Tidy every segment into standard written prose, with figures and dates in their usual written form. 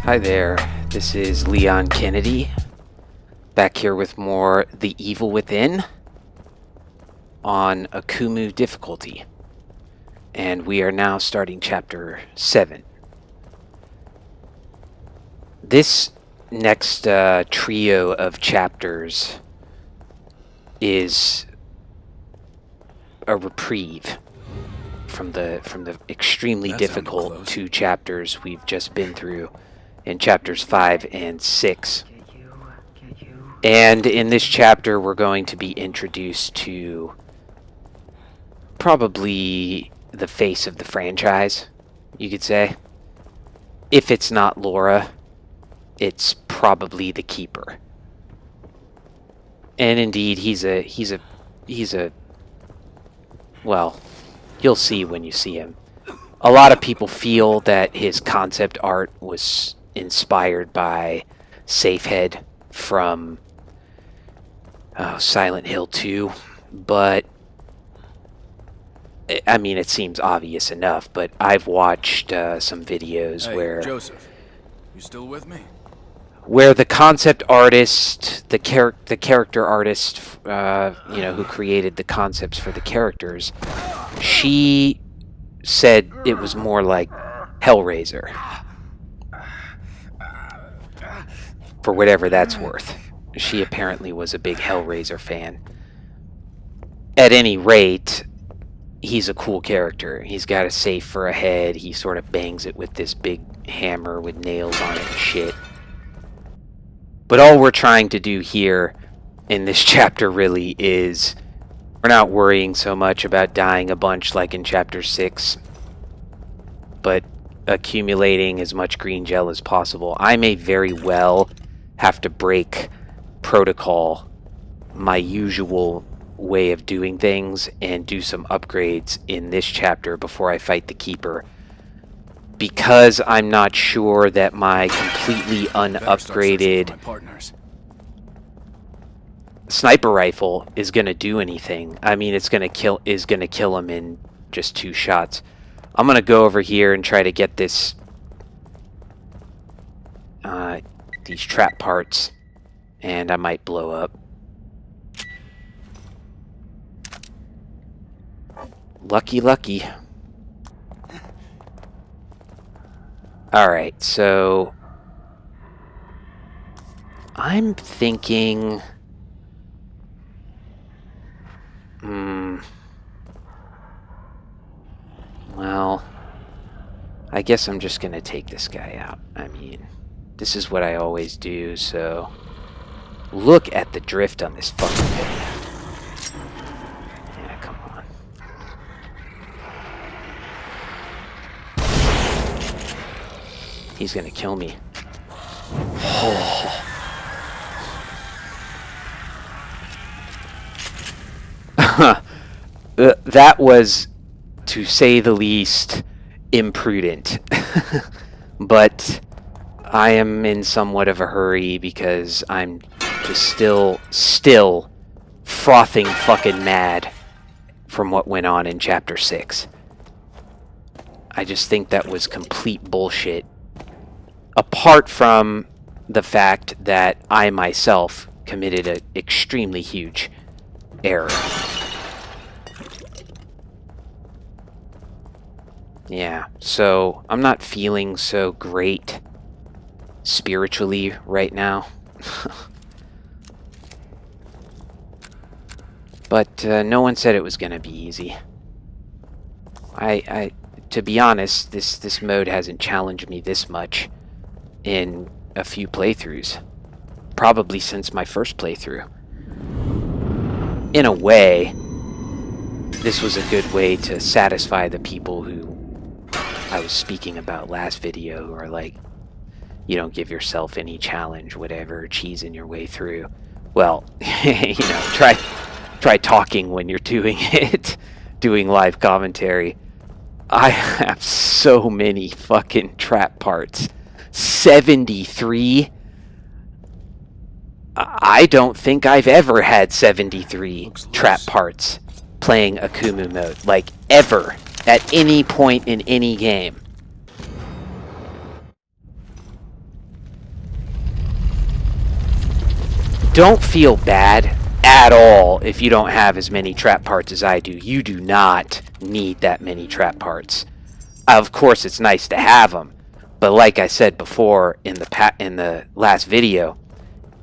Hi there, this is Leon Kennedy, back here with more The Evil Within on Akumu difficulty. And we are now starting Chapter 7. This next trio of chapters is a reprieve from the extremely difficult 2 chapters we've just been through in chapters 5 and 6. And in this chapter we're going to be introduced to probably the face of the franchise, you could say. If it's not Laura, it's probably the Keeper. And indeed, he's a well, you'll see when you see him. A lot of people feel that his concept art was inspired by Safehead from Silent Hill 2, but I mean, it seems obvious enough, but I've watched some videos where Joseph, you still with me? Where the concept artist, the character artist, you know, who created the concepts for the characters, she said it was more like Hellraiser. For whatever that's worth. She apparently was a big Hellraiser fan. At any rate, he's a cool character. He's got a safe for a head. He sort of bangs it with this big hammer with nails on it and shit. But all we're trying to do here in this chapter really is we're not worrying so much about dying a bunch like in chapter 6, but accumulating as much green gel as possible. I may very well have to break protocol, my usual way of doing things, and do some upgrades in this chapter before I fight the Keeper, because I'm not sure that my completely unupgraded sniper rifle is going to do anything. I mean, it's going to kill him in just 2 shots. I'm going to go over here and try to get this these trap parts, and I might blow up. Lucky. Alright, so I'm thinking well, I guess I'm just gonna take this guy out. I mean, this is what I always do, so look at the drift on this fucking thing. Yeah, come on. He's gonna kill me. Oh. That was, to say the least, imprudent. But I am in somewhat of a hurry because I'm just still frothing fucking mad from what went on in chapter 6. I just think that was complete bullshit. Apart from the fact that I myself committed an extremely huge error. Yeah, so I'm not feeling so great spiritually right now. But no one said it was gonna be easy. To be honest, this mode hasn't challenged me this much in a few playthroughs. Probably since my first playthrough. In a way, this was a good way to satisfy the people who I was speaking about last video, who are like, you don't give yourself any challenge, whatever, cheesing your way through. Well, you know, try talking when you're doing it, doing live commentary. I have so many fucking trap parts. 73? I don't think I've ever had 73 trap parts playing Akumu mode. Like, ever. At any point in any game. don't feel bad at all if you don't have as many trap parts as I do. You do not need that many trap parts. Of course, it's nice to have them, but like I said before in the last video,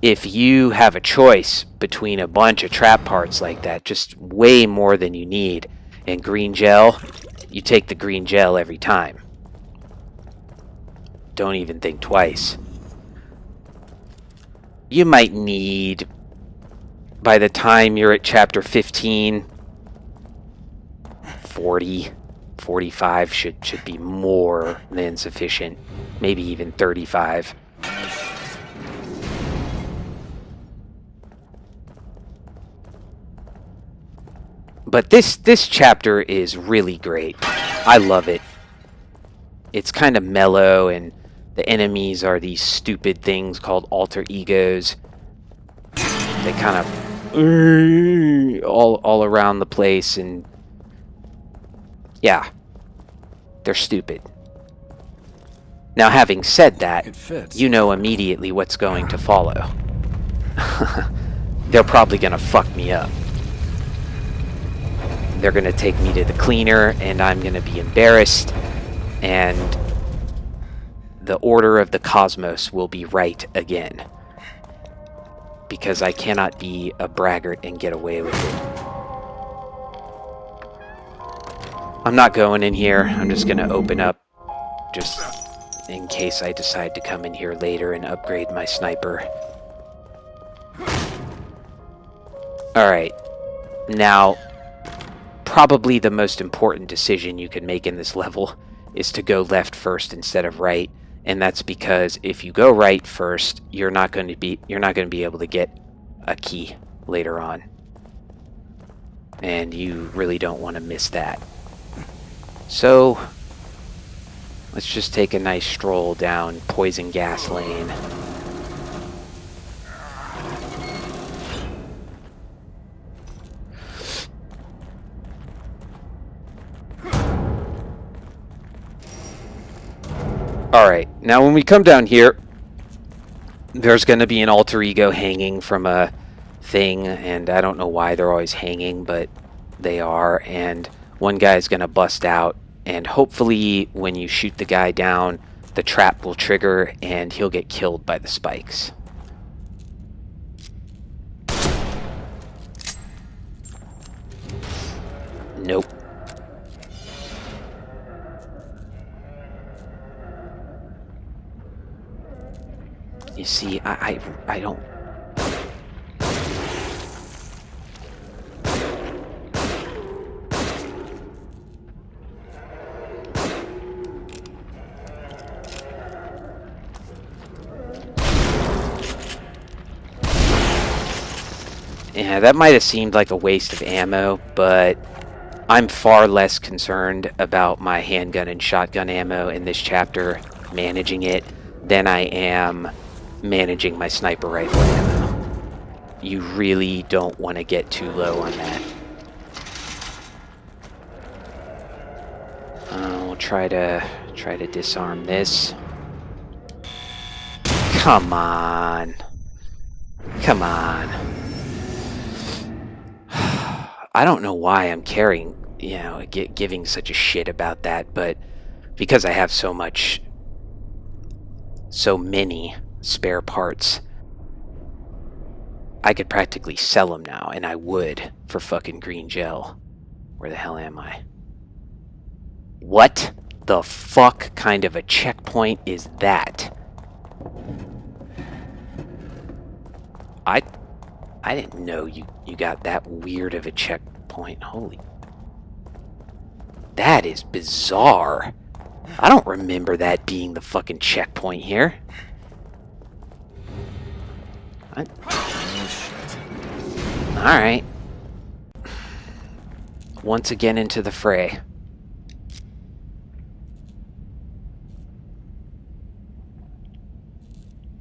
if you have a choice between a bunch of trap parts like that, just way more than you need, and green gel, you take the green gel every time. Don't even think twice. You might need, by the time you're at chapter 15, 40, 45 should be more than sufficient. Maybe even 35. But this chapter is really great. I love it. It's kind of mellow, and the enemies are these stupid things called alter egos. They kind of all around the place, and yeah, they're stupid. Now, having said that, you know immediately what's going to follow. They're probably going to fuck me up. They're going to take me to the cleaner, and I'm going to be embarrassed, and the order of the cosmos will be right again. Because I cannot be a braggart and get away with it. I'm not going in here. I'm just going to open up just in case I decide to come in here later and upgrade my sniper. Alright. Now, probably the most important decision you can make in this level is to go left first instead of right. And that's because if you go right first, you're not going to be able to get a key later on. And you really don't want to miss that. So let's just take a nice stroll down poison gas lane. Alright, now when we come down here, there's going to be an alter ego hanging from a thing, and I don't know why they're always hanging, but they are, and one guy's going to bust out, and hopefully when you shoot the guy down, the trap will trigger, and he'll get killed by the spikes. Nope. You see, I don't... Yeah, that might have seemed like a waste of ammo, but I'm far less concerned about my handgun and shotgun ammo in this chapter, managing it, than I am managing my sniper rifle ammo. You really don't want to get too low on that. We'll try to disarm this. Come on. Come on. I don't know why I'm carrying, giving such a shit about that, but because I have so many spare parts, I could practically sell them now, and I would for fucking green gel. Where the hell am I? What the fuck kind of a checkpoint is that? I didn't know you got that weird of a checkpoint. Holy... That is bizarre. I don't remember that being the fucking checkpoint here. Alright. Once again into the fray.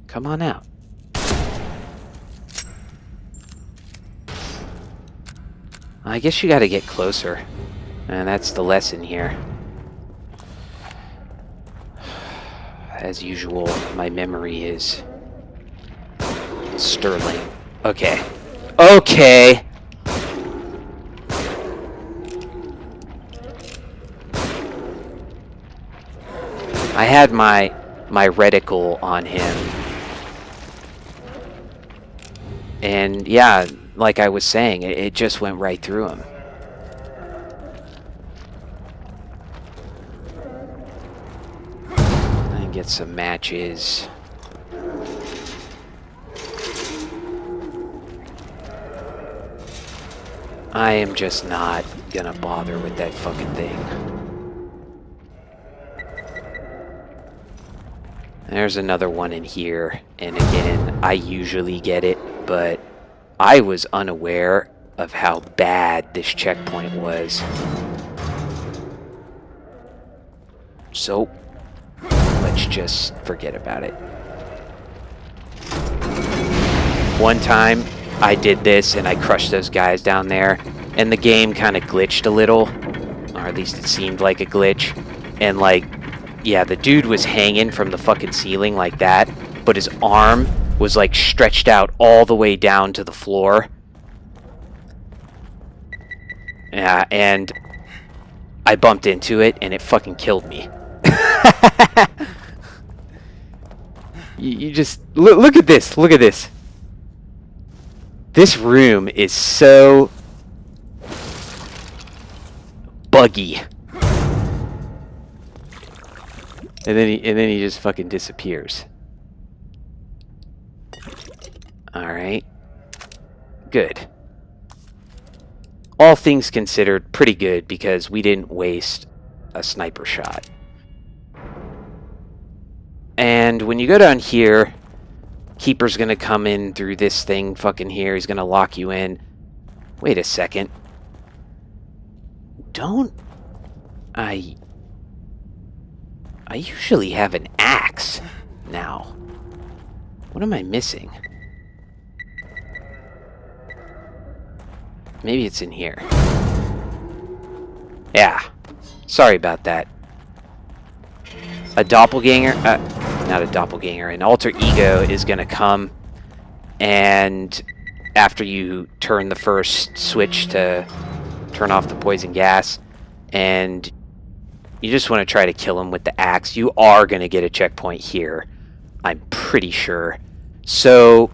Come on out. I guess you gotta get closer. And that's the lesson here. As usual, my memory is sterling. Okay. Okay! I had my reticle on him. And yeah, like I was saying, it just went right through him. And get some matches. I am just not gonna bother with that fucking thing. There's another one in here, and again, I usually get it, but I was unaware of how bad this checkpoint was. So, let's just forget about it. One time, I did this and I crushed those guys down there, and the game kind of glitched a little, or at least it seemed like a glitch, and like, yeah, the dude was hanging from the fucking ceiling like that, but his arm was like stretched out all the way down to the floor. Yeah, and I bumped into it and it fucking killed me. You just look at this. Look at this. This room is so buggy. And then he just fucking disappears. Alright. Good. All things considered, pretty good because we didn't waste a sniper shot. And when you go down here, Keeper's gonna come in through this thing fucking here. He's gonna lock you in. Wait a second. Don't I usually have an axe now. What am I missing? Maybe it's in here. Yeah. Sorry about that. A doppelganger, not a doppelganger, an alter ego is going to come, and after you turn the first switch to turn off the poison gas, and you just want to try to kill him with the axe, you are going to get a checkpoint here. I'm pretty sure. So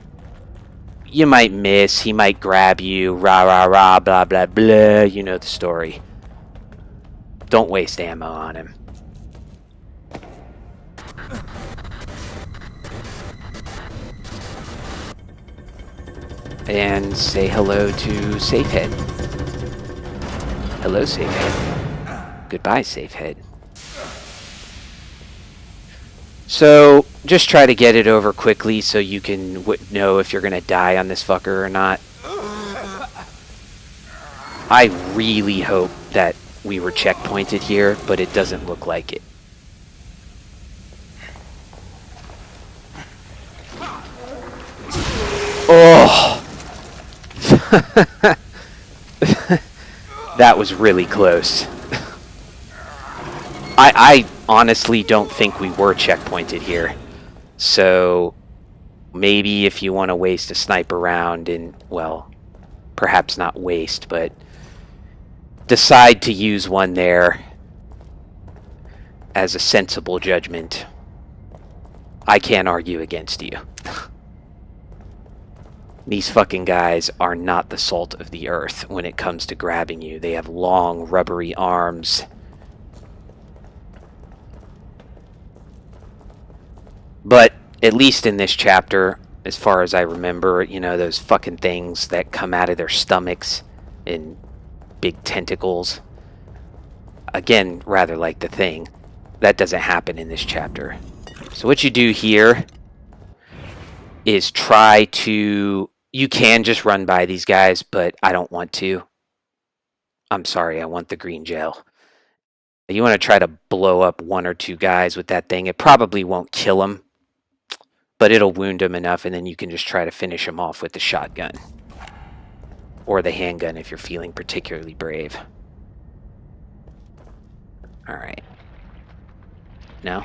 you might miss, he might grab you, rah rah rah, blah blah blah, you know the story. Don't waste ammo on him. And say hello to Safehead. Hello, Safehead. Goodbye, Safehead. So, just try to get it over quickly so you can know if you're going to die on this fucker or not. I really hope that we were checkpointed here, but it doesn't look like it. Oh! That was really close. I honestly don't think we were checkpointed here. So maybe if you want to waste a sniper round and, well, perhaps not waste, but decide to use one there as a sensible judgment, I can't argue against you. These fucking guys are not the salt of the earth when it comes to grabbing you. They have long, rubbery arms. But at least in this chapter, as far as I remember, you know, those fucking things that come out of their stomachs in big tentacles. Again, rather like the Thing. That doesn't happen in this chapter. So what you do here is try to... You can just run by these guys, but I don't want to. I'm sorry, I want the green gel. You want to try to blow up one or two guys with that thing. It probably won't kill them, but it'll wound them enough, and then you can just try to finish them off with the shotgun. Or the handgun if you're feeling particularly brave. Alright. No?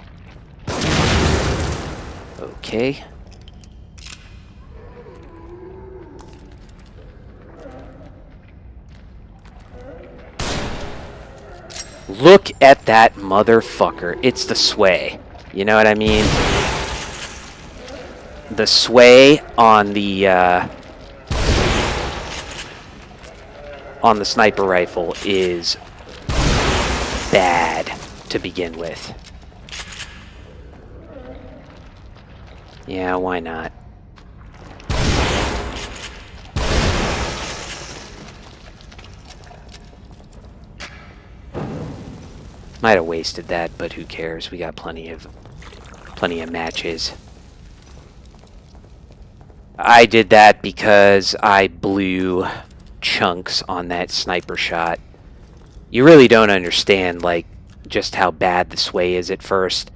Okay. Look at that motherfucker. It's the sway. You know what I mean? The sway on the sniper rifle is bad to begin with. Yeah, why not? Might have wasted that, but who cares? We got plenty of matches. I did that because I blew chunks on that sniper shot. You really don't understand, like, just how bad the sway is at first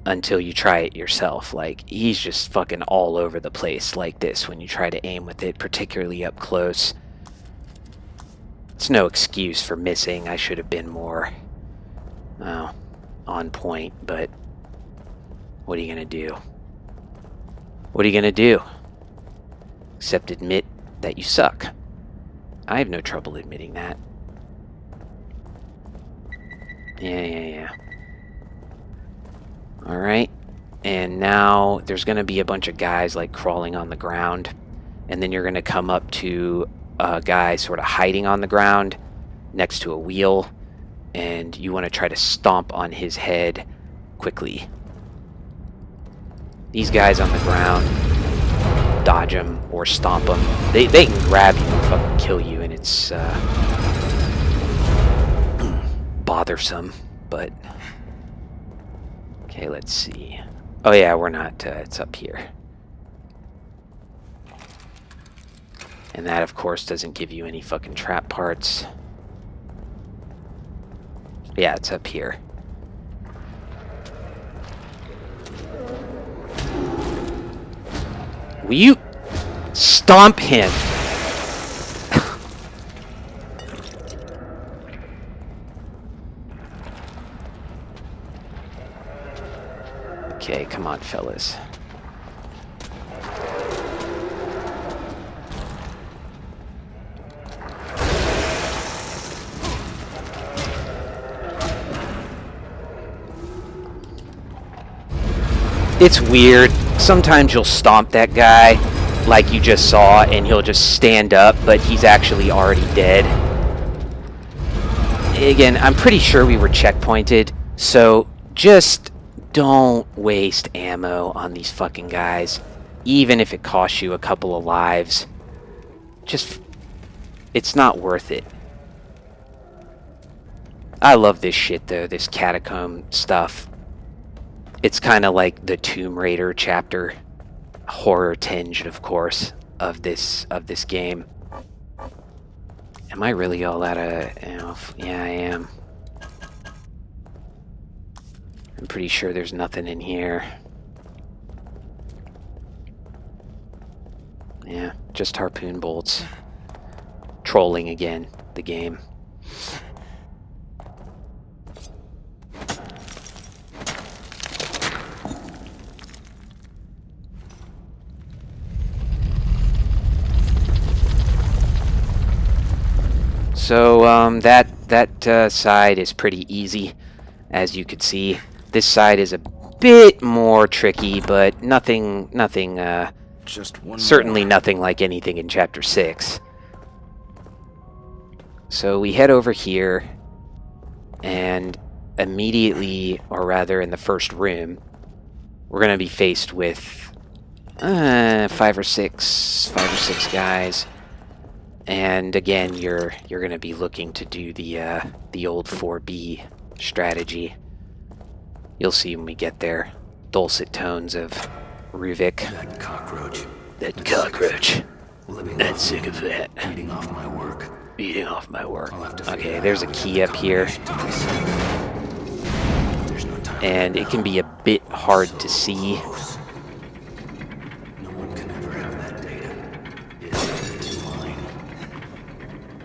until you try it yourself. Like, he's just fucking all over the place like this when you try to aim with it, particularly up close. It's no excuse for missing. I should have been more, on point, but what are you gonna do? What are you gonna do? Except admit that you suck. I have no trouble admitting that. Yeah. Alright. And now there's going to be a bunch of guys like crawling on the ground. And then you're going to come up to a guy sort of hiding on the ground next to a wheel. And you want to try to stomp on his head quickly. These guys on the ground, dodge them or stomp them. They can grab you and fucking kill you, and it's bothersome, but okay, let's see. Oh yeah, we're not, it's up here. And that, of course, doesn't give you any fucking trap parts. Yeah, it's up here. Will you stomp him? Okay, come on, fellas. It's weird. Sometimes you'll stomp that guy like you just saw and he'll just stand up, but he's actually already dead. Again, I'm pretty sure we were checkpointed, so just don't waste ammo on these fucking guys, even if it costs you a couple of lives. Just, it's not worth it. I love this shit though, this catacomb stuff. It's kind of like the Tomb Raider chapter, horror tinged, of course, of this game. Am I really all out of ammo? Yeah, I am. I'm pretty sure there's nothing in here. Yeah, just harpoon bolts. Trolling again, the game. So that side is pretty easy, as you could see. This side is a bit more tricky, but certainly nothing like anything in Chapter 6. So we head over here, and immediately, or rather in the first room, we're going to be faced with 5 or 6 guys. And again, you're going to be looking to do the old 4B strategy. You'll see when we get there. Dulcet tones of Ruvik. That cockroach. That sycophant. Eating off my work. Eating off my work. Okay, Okay, there's a key up here. And it can be a bit hard to see. No one can ever have that data. It's mine.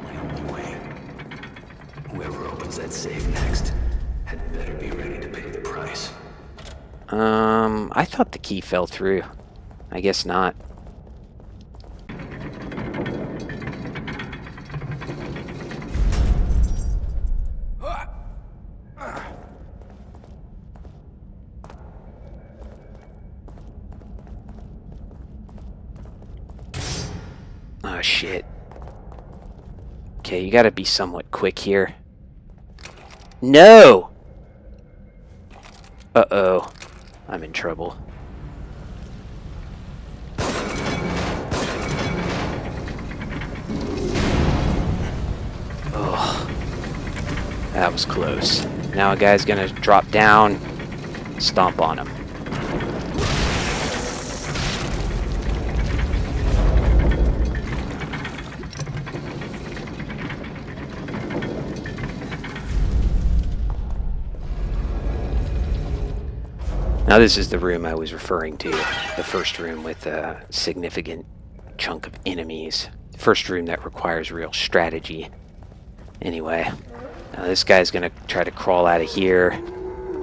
My only way. Whoever opens that safe next had better be ready to pay the price. I thought the key fell through. I guess not. Oh, shit. Okay, you gotta be somewhat quick here. No! Uh-oh. I'm in trouble. Oh. That was close. Now a guy's gonna drop down, stomp on him. Now this is the room I was referring to, the first room with a significant chunk of enemies. First room that requires real strategy. Anyway, now this guy's gonna try to crawl out of here.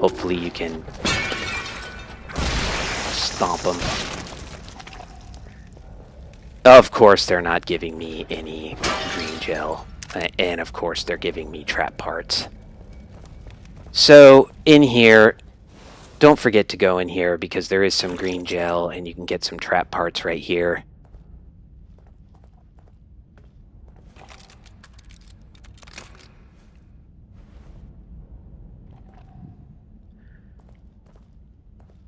Hopefully you can stomp him. Of course they're not giving me any green gel. And of course they're giving me trap parts. So in here, don't forget to go in here because there is some green gel and you can get some trap parts right here.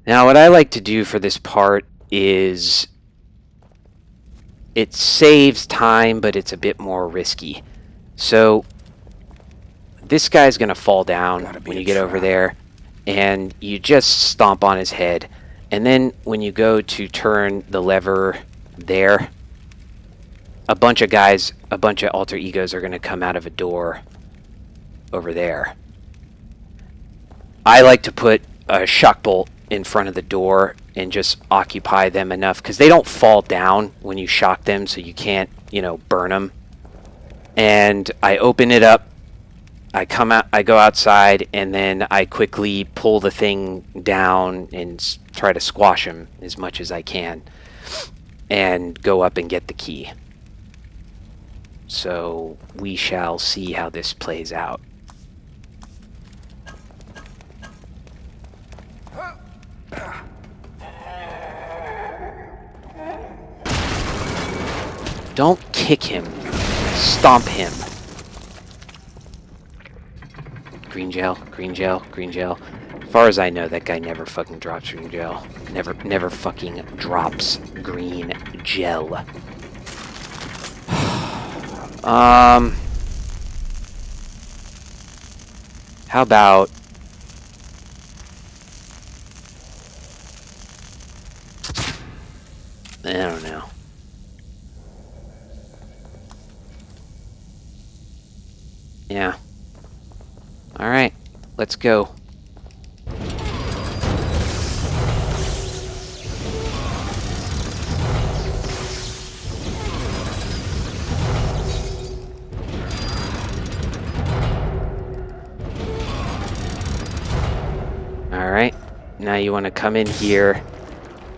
Now what I like to do for this part is it saves time, but it's a bit more risky. So this guy's gonna fall down when you get over there. And you just stomp on his head. And then when you go to turn the lever there, a bunch of guys, a bunch of alter egos are going to come out of a door over there. I like to put a shock bolt in front of the door and just occupy them enough because they don't fall down when you shock them, so you can't, you know, burn them. And I open it up. I come out, I go outside, and then I quickly pull the thing down and try to squash him as much as I can, and go up and get the key. So we shall see how this plays out. Don't kick him. Stomp him. Green gel, green gel, green gel. As far as I know, that guy never fucking drops green gel. Never fucking drops green gel. How about... I don't know. Yeah. Alright, let's go. Alright, now you want to come in here,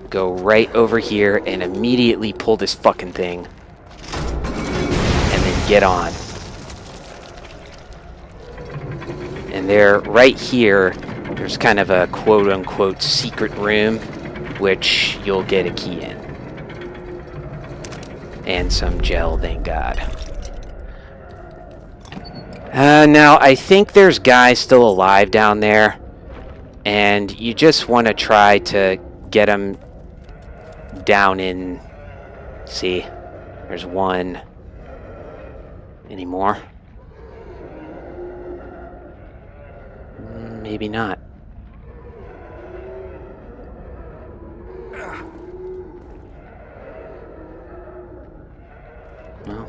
go right over here, and immediately pull this fucking thing. And then get on. And there, right here, there's kind of a quote-unquote secret room, which you'll get a key in. And some gel, thank God. Now, I think there's guys still alive down there, and you just want to try to get them down in... See, there's one. Any more? Maybe not. Well,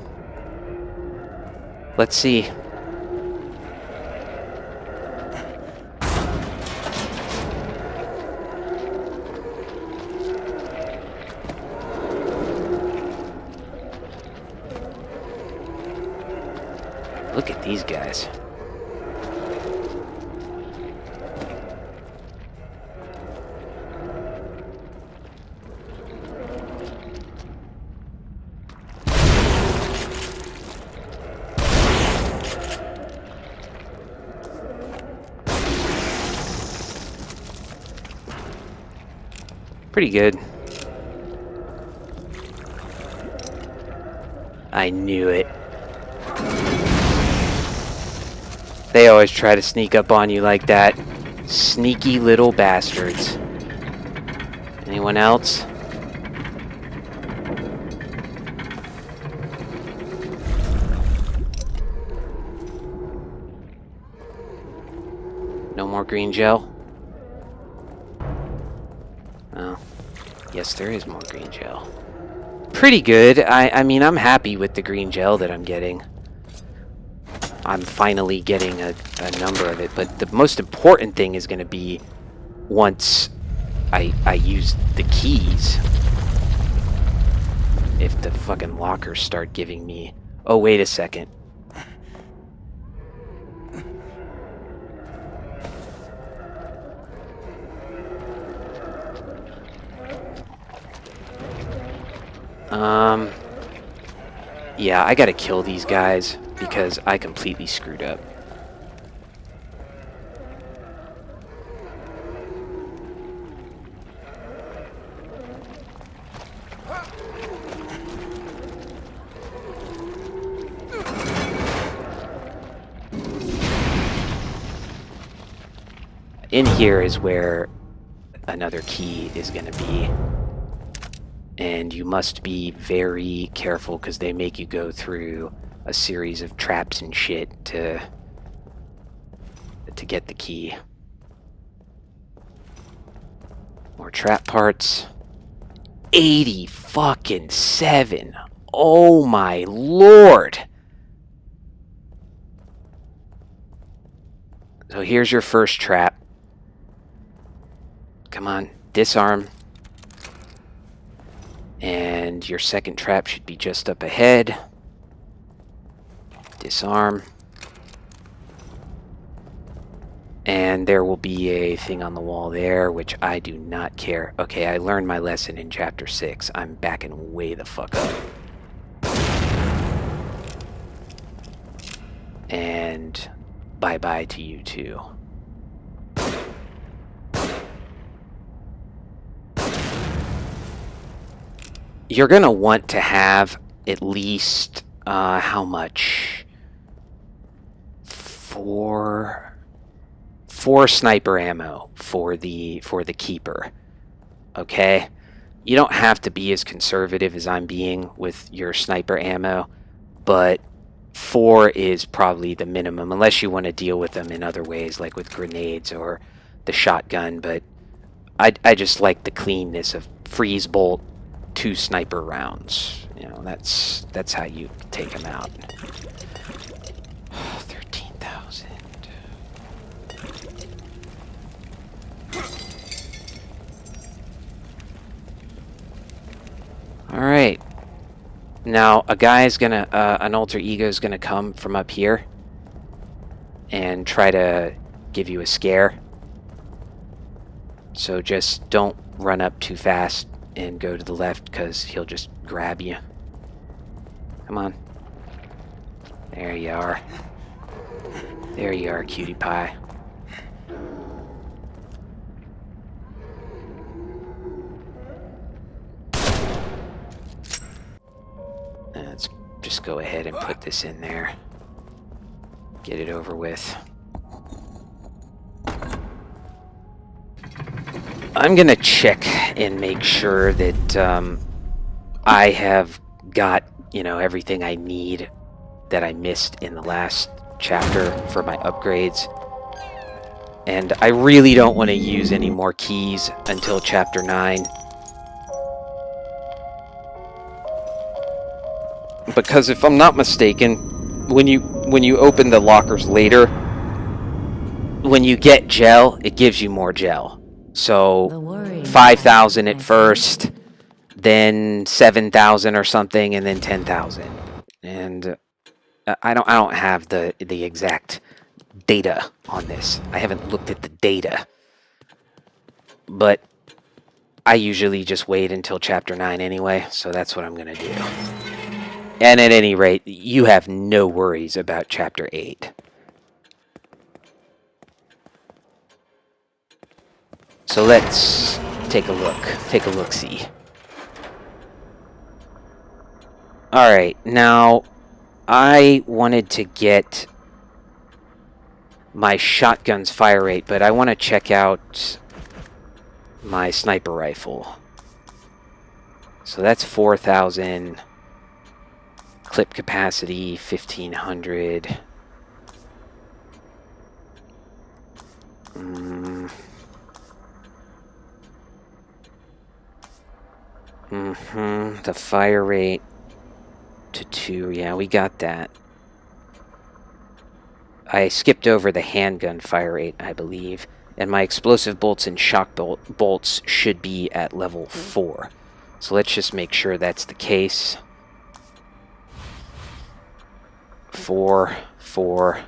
let's see. Look at these guys. Pretty good. I knew it. They always try to sneak up on you like that. Sneaky little bastards. Anyone else? No more green gel? Oh. Yes, there is more green gel. Pretty good. I mean, I'm happy with the green gel that I'm getting. I'm finally getting a number of it, but the most important thing is going to be once I use the keys. If the fucking lockers start giving me... Oh, wait a second. Yeah, I gotta kill these guys because I completely screwed up. In here is where another key is gonna be. And you must be very careful because they make you go through a series of traps and shit to get the key. More trap parts. 80 fucking 7. Oh my lord. So here's your first trap. Come on, disarm. And your second trap should be just up ahead. Disarm. And there will be a thing on the wall there, which I do not care. Okay, I learned my lesson in Chapter 6. I'm backing way the fuck up. And bye-bye to you too. You're going to want to have at least, how much? Four sniper ammo for the keeper. Okay? You don't have to be as conservative as I'm being with your sniper ammo, but 4 is probably the minimum, unless you want to deal with them in other ways, like with grenades or the shotgun, but I just like the cleanness of freeze bolt, 2 sniper rounds. You know, that's how you take them out. 13,000. All right. Now a guy's gonna, an alter ego is gonna come from up here and try to give you a scare. So just don't run up too fast and go to the left, because he'll just grab you. Come on. There you are. There you are, cutie pie. Let's just go ahead and put this in there. Get it over with. I'm gonna check and make sure that I have got, you know, everything I need that I missed in the last chapter for my upgrades. And I really don't want to use any more keys until chapter 9. Because if I'm not mistaken, when you open the lockers later, when you get gel, it gives you more gel. So 5,000 at first, then 7,000 or something, and then 10,000. And I don't have the exact data on this. I haven't looked at the data. But I usually just wait until chapter 9 anyway, so that's what I'm going to do. And at any rate, you have no worries about chapter 8. So let's take a look. Take a look-see. Alright, now I wanted to get my shotgun's fire rate, but I want to check out my sniper rifle. So that's 4,000. Clip capacity, 1,500. The fire rate to 2. Yeah, we got that. I skipped over the handgun fire rate, I believe. And my explosive bolts and shock bolts should be at level 4. So let's just make sure that's the case. 4, 4,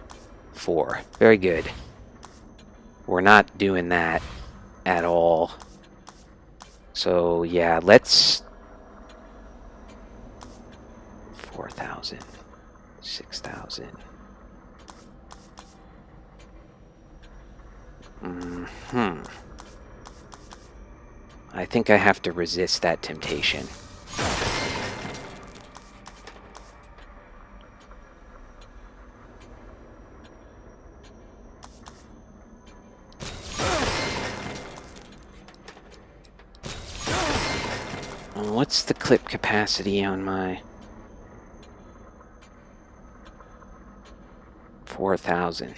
4. Very good. We're not doing that at all. So yeah, let's 4,000, 6,000. I think I have to resist that temptation. What's the clip capacity on my 4,000?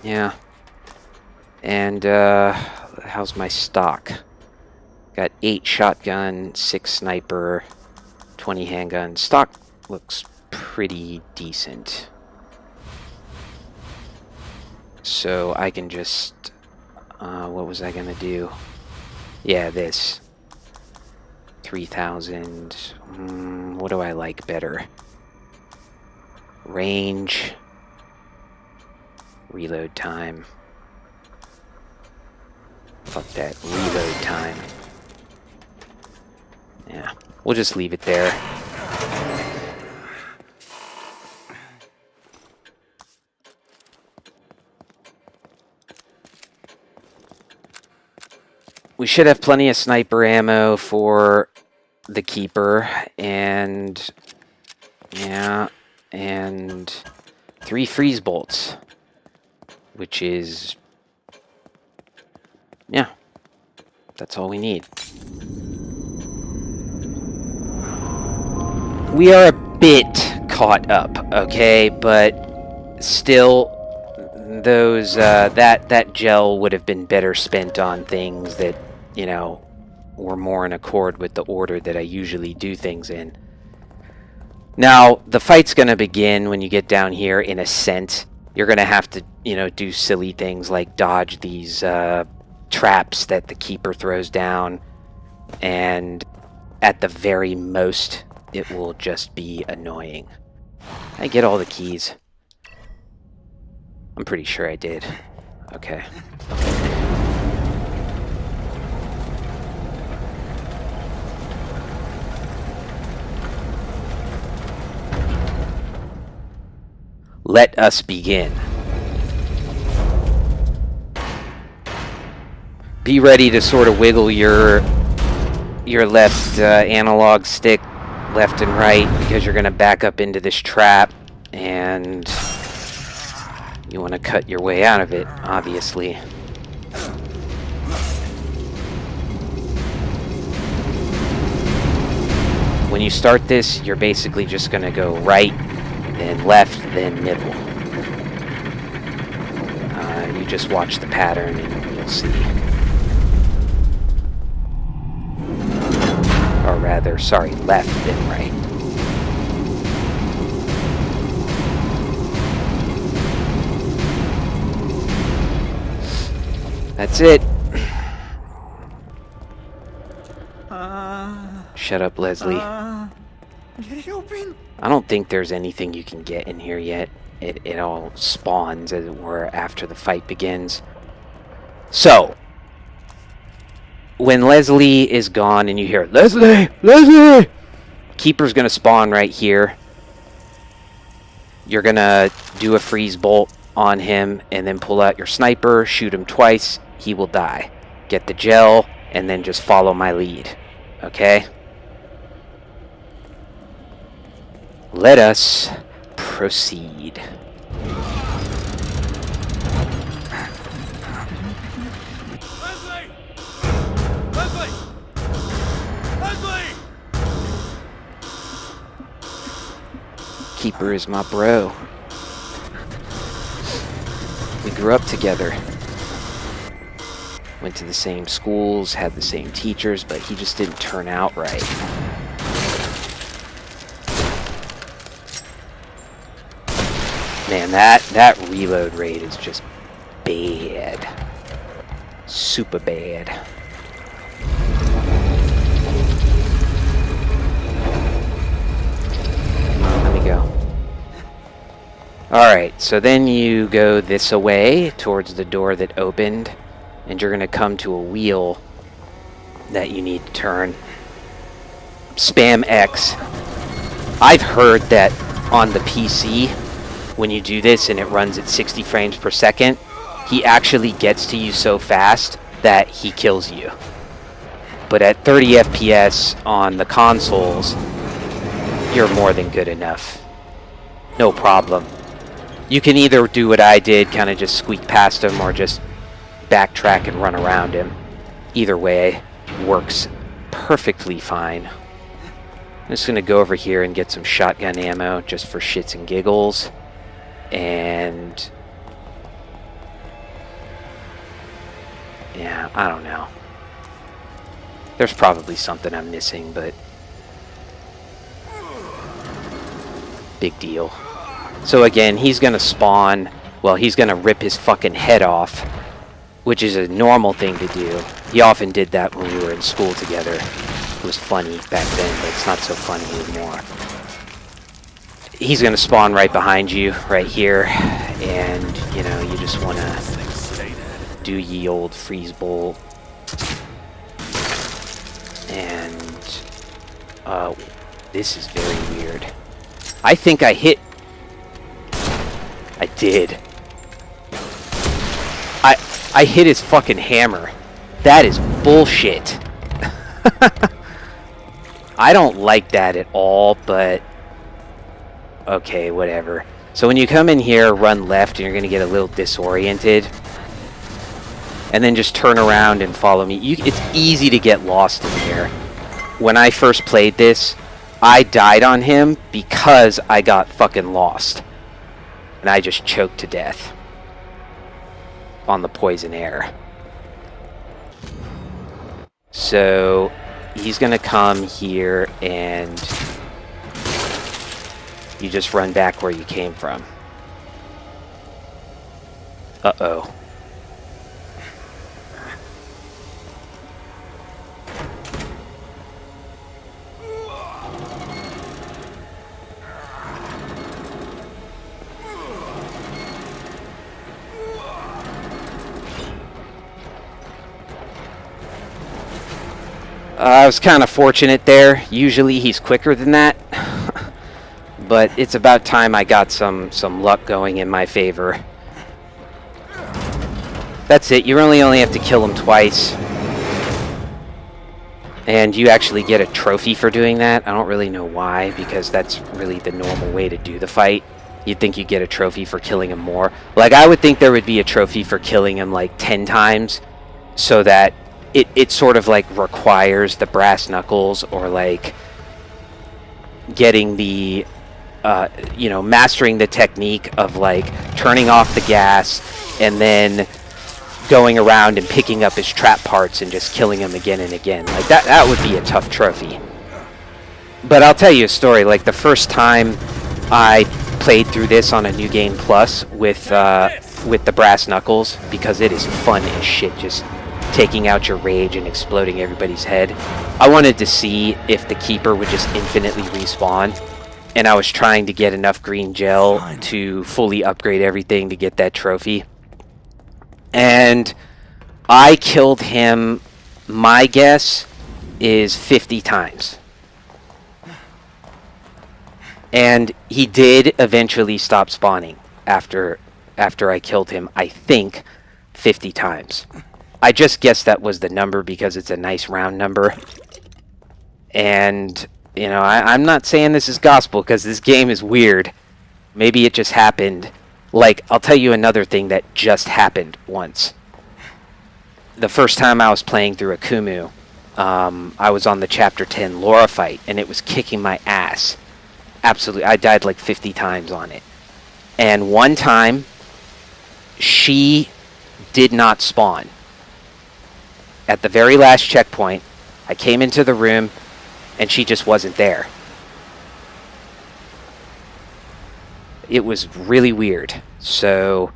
Yeah. And how's my stock? Got 8 shotgun, 6 sniper, 20 handgun. Stock looks pretty decent. So I can just, what was I gonna do? Yeah, this. 3,000. What do I like better? Range. Reload time. Fuck that. Reload time. Yeah, we'll just leave it there. We should have plenty of sniper ammo for the keeper, and yeah, and 3 freeze bolts, which is, yeah, that's all we need. We are a bit caught up, okay, but still, those that gel would have been better spent on things that, you know, were more in accord with the order that I usually do things in. Now, the fight's gonna begin when you get down here in Ascent. You're gonna have to, you know, do silly things like dodge these traps that the keeper throws down, and at the very most, it will just be annoying. I get all the keys. I'm pretty sure I did. Okay. Let us begin. Be ready to sort of wiggle your left analog stick left and right, because you're going to back up into this trap, and you want to cut your way out of it, obviously. When you start this, you're basically just going to go right, then left, then middle. You just watch the pattern and you'll see. Or rather, sorry, left, then right. That's it. Shut up, Leslie. Get it open. I don't think there's anything you can get in here yet. It all spawns, as it were, after the fight begins. So, when Leslie is gone and you hear, Leslie! Leslie! Keeper's gonna spawn right here. You're gonna do a freeze bolt on him, and then pull out your sniper, shoot him twice, he will die. Get the gel, and then just follow my lead. Okay? Let us proceed. Leslie! Leslie! Leslie! Keeper is my bro. We grew up together. Went to the same schools, had the same teachers, but he just didn't turn out right. Man, that reload rate is just bad. Super bad. Come on, let me go. Alright, so then you go this away towards the door that opened, and you're going to come to a wheel that you need to turn. Spam X. I've heard that on the PC, when you do this and it runs at 60 frames per second, he actually gets to you so fast that he kills you. But at 30 FPS on the consoles, you're more than good enough. No problem. You can either do what I did, kind of just squeak past him, or just backtrack and run around him. Either way works perfectly fine. I'm just going to go over here and get some shotgun ammo just for shits and giggles. And yeah, I don't know. There's probably something I'm missing, but big deal. So again, he's gonna spawn, well, he's gonna rip his fucking head off, which is a normal thing to do. He often did that when we were in school together. It was funny back then, but it's not so funny anymore. He's going to spawn right behind you, right here, and, you know, you just want to do ye old freeze bolt. And, this is very weird. I think I hit... I did. I hit his fucking hammer. That is bullshit. I don't like that at all, but... okay, whatever. So when you come in here, run left, and you're going to get a little disoriented. And then just turn around and follow me. It's easy to get lost in here. When I first played this, I died on him because I got fucking lost. And I just choked to death on the poison air. So he's going to come here and... you just run back where you came from. Uh-oh. I was kind of fortunate there. Usually he's quicker than that. But it's about time I got some luck going in my favor. That's it. You only have to kill him twice. And you actually get a trophy for doing that. I don't really know why, because that's really the normal way to do the fight. You'd think you'd get a trophy for killing him more. Like, I would think there would be a trophy for killing him like 10 times, so that it sort of like requires the brass knuckles, or like getting the you know, mastering the technique of like turning off the gas and then going around and picking up his trap parts and just killing him again and again. Like that would be a tough trophy. But I'll tell you a story. Like the first time I played through this on a New Game Plus with the brass knuckles, because it is fun as shit, just taking out your rage and exploding everybody's head. I wanted to see if the Keeper would just infinitely respawn, and I was trying to get enough green gel to fully upgrade everything to get that trophy. And I killed him, my guess is 50 times. And he did eventually stop spawning after after I killed him, I think, 50 times. I just guessed that was the number because it's a nice round number. And, you know, I'm not saying this is gospel because this game is weird. Maybe it just happened. Like, I'll tell you another thing that just happened once. The first time I was playing through Akumu, I was on the Chapter 10 Laura fight, and it was kicking my ass. Absolutely. I died like 50 times on it. And one time, she did not spawn. At the very last checkpoint, I came into the room, and she just wasn't there. It was really weird. So,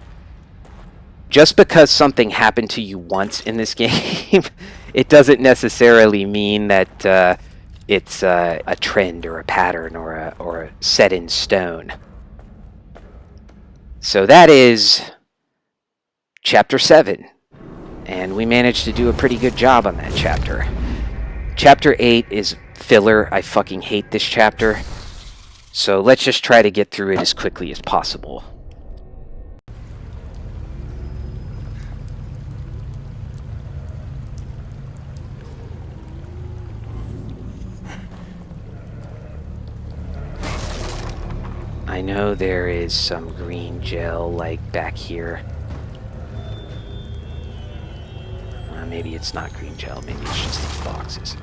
just because something happened to you once in this game, it doesn't necessarily mean that it's a trend or a pattern or a set in stone. So that is Chapter 7. And we managed to do a pretty good job on that chapter. Chapter 8 is filler. I fucking hate this chapter. So let's just try to get through it as quickly as possible. I know there is some green gel, like, back here. Maybe it's not green gel, maybe it's just these boxes.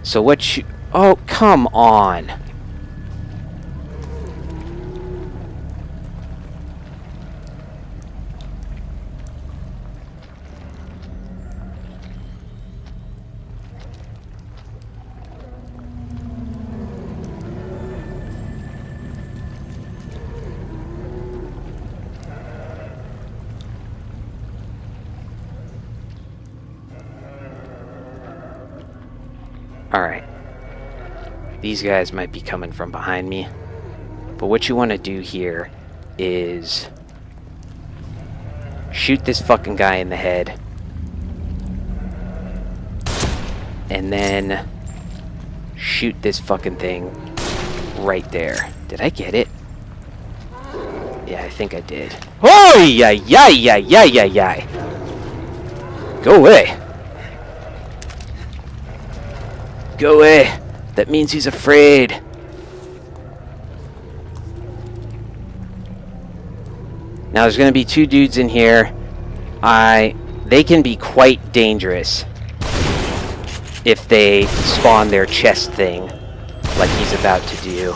So what you... Oh, come on! Alright. These guys might be coming from behind me. But what you want to do here is shoot this fucking guy in the head. And then shoot this fucking thing right there. Did I get it? Yeah, I think I did. Oh, yeah, yeah, yeah, yeah, yeah, yeah. Go away. Go away. That means he's afraid. Now there's going to be two dudes in here. They can be quite dangerous if they spawn their chest thing like he's about to do.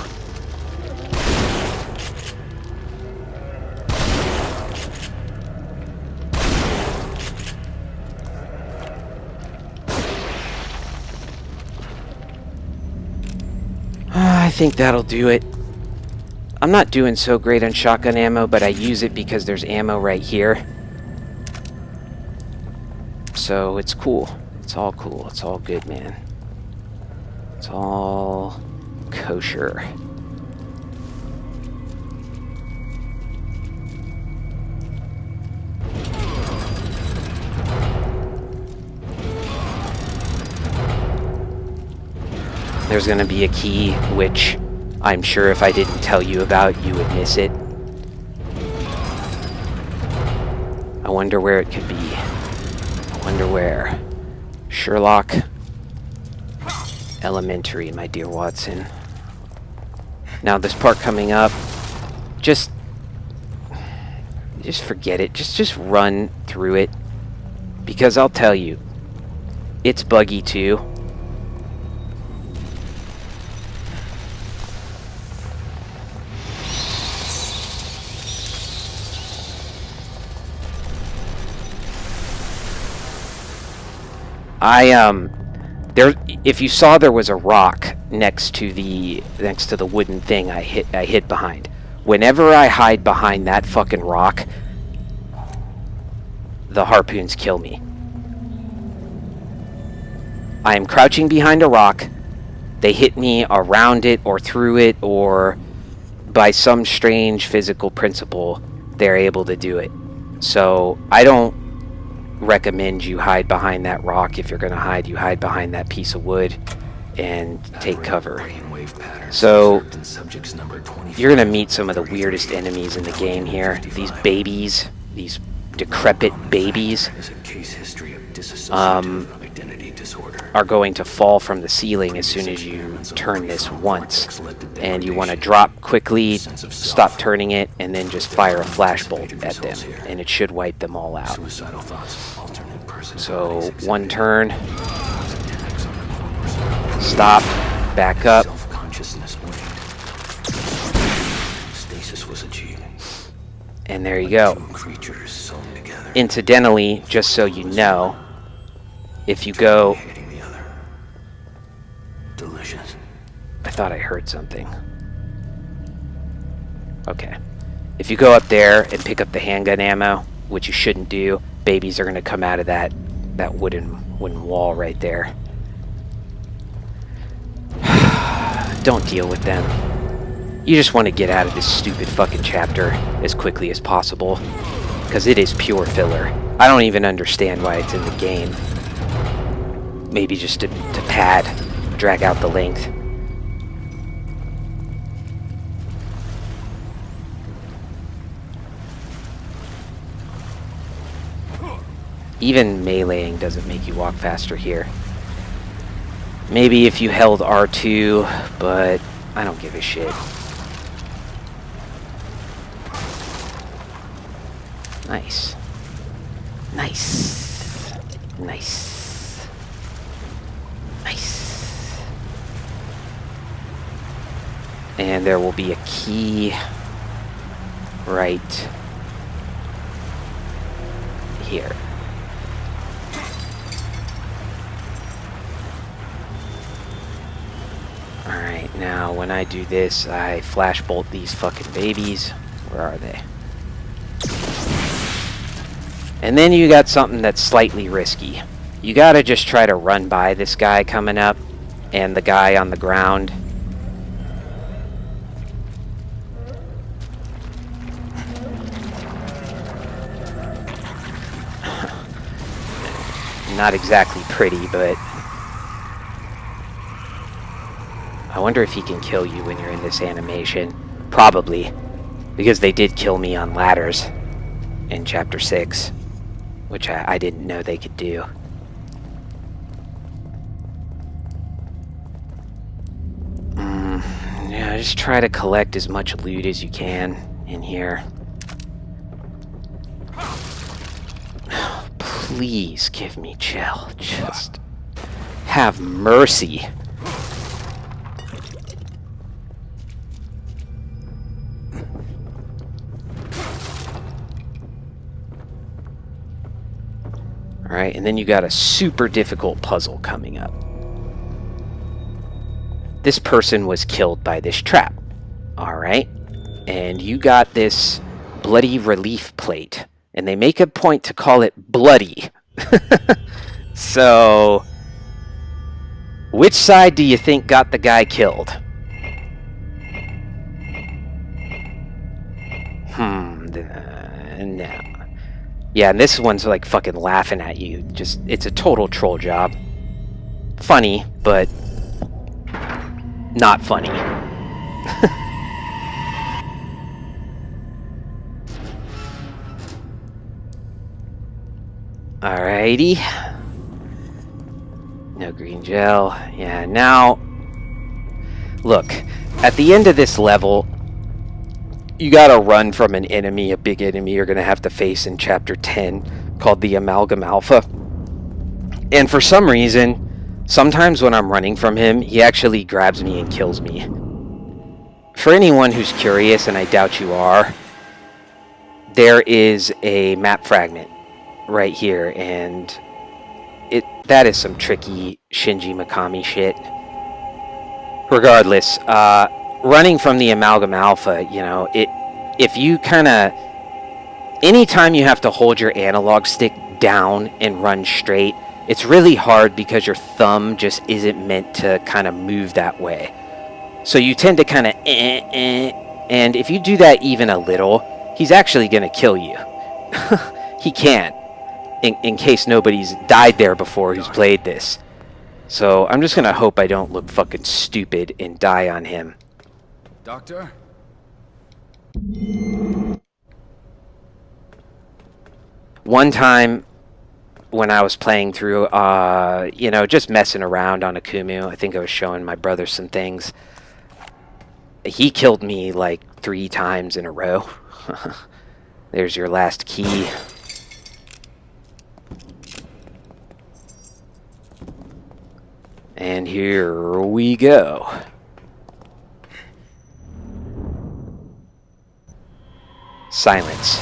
I think that'll do it. I'm not doing so great on shotgun ammo, but I use it because there's ammo right here. So it's cool. It's all cool. It's all good, man. It's all kosher. There's going to be a key, which I'm sure if I didn't tell you about, you would miss it. I wonder where it could be. I wonder where. Sherlock Elementary, my dear Watson. Now this part coming up, just forget it. Just run through it. Because I'll tell you, it's buggy too. If you saw, there was a rock next to the wooden thing I hid behind. Whenever I hide behind that fucking rock, the harpoons kill me. I am crouching behind a rock. They hit me around it or through it, or by some strange physical principle, they're able to do it. So I don't recommend you hide behind that rock. If you're going to hide, you hide behind that piece of wood and take cover. Brainwave wave patterns So, observed in subjects number 25. you're gonna meet some of the weirdest enemies in the game here. These babies, these decrepit babies, There's a case history of dissociative identity disorder. are going to fall from the ceiling as soon as you turn this once. And you want to drop quickly, stop turning it, and then just fire a flashbolt at them. And it should wipe them all out. Suicidal thoughts, alternate So, one turn, stop, back up. Self-consciousness waned. Stasis was achieved. And there you go. Two creatures sewn together. Incidentally, just so you know, if you go... Hitting the other. Delicious. I thought I heard something. Okay. If you go up there and pick up the handgun ammo, which you shouldn't do, babies are going to come out of that wooden wall right there. Don't deal with them. You just want to get out of this stupid fucking chapter as quickly as possible, because it is pure filler. I don't even understand why it's in the game. Maybe just to pad, drag out the length. Even meleeing doesn't make you walk faster here. Maybe if you held R2, but I don't give a shit. Nice. Nice. Nice. Nice. And there will be a key right here. Alright, now when I do this, I flashbolt these fucking babies. Where are they? And then you got something that's slightly risky. You gotta just try to run by this guy coming up and the guy on the ground. Not exactly pretty, but I wonder if he can kill you when you're in this animation. Probably, because they did kill me on ladders in Chapter 6, which I didn't know they could do. Yeah, just try to collect as much loot as you can in here. Please give me chill. Just have mercy. Alright, and then you got a super difficult puzzle coming up. This person was killed by this trap. Alright? And you got this bloody relief plate. And they make a point to call it bloody. So, which side do you think got the guy killed? No. Yeah, and this one's like fucking laughing at you. Just, it's a total troll job. Funny, but not funny. Alrighty. No green gel. Yeah, now, look, at the end of this level, you gotta run from an enemy, a big enemy you're gonna have to face in Chapter 10, called the Amalgam Alpha. And for some reason, sometimes when I'm running from him, he actually grabs me and kills me. For anyone who's curious, and I doubt you are, there is a map fragment right here, and that is some tricky Shinji Mikami shit. Regardless, running from the Amalgam Alpha, you know, if you kind of, anytime you have to hold your analog stick down and run straight, it's really hard because your thumb just isn't meant to kind of move that way. So you tend to kind of and if you do that even a little, he's actually going to kill you. He can't, in case nobody's died there before who's played this. So I'm just gonna hope I don't look fucking stupid and die on him. Doctor? One time when I was playing through, you know, just messing around on Akumu, I think I was showing my brother some things. He killed me like 3 times in a row. There's your last key. And here we go. Silence.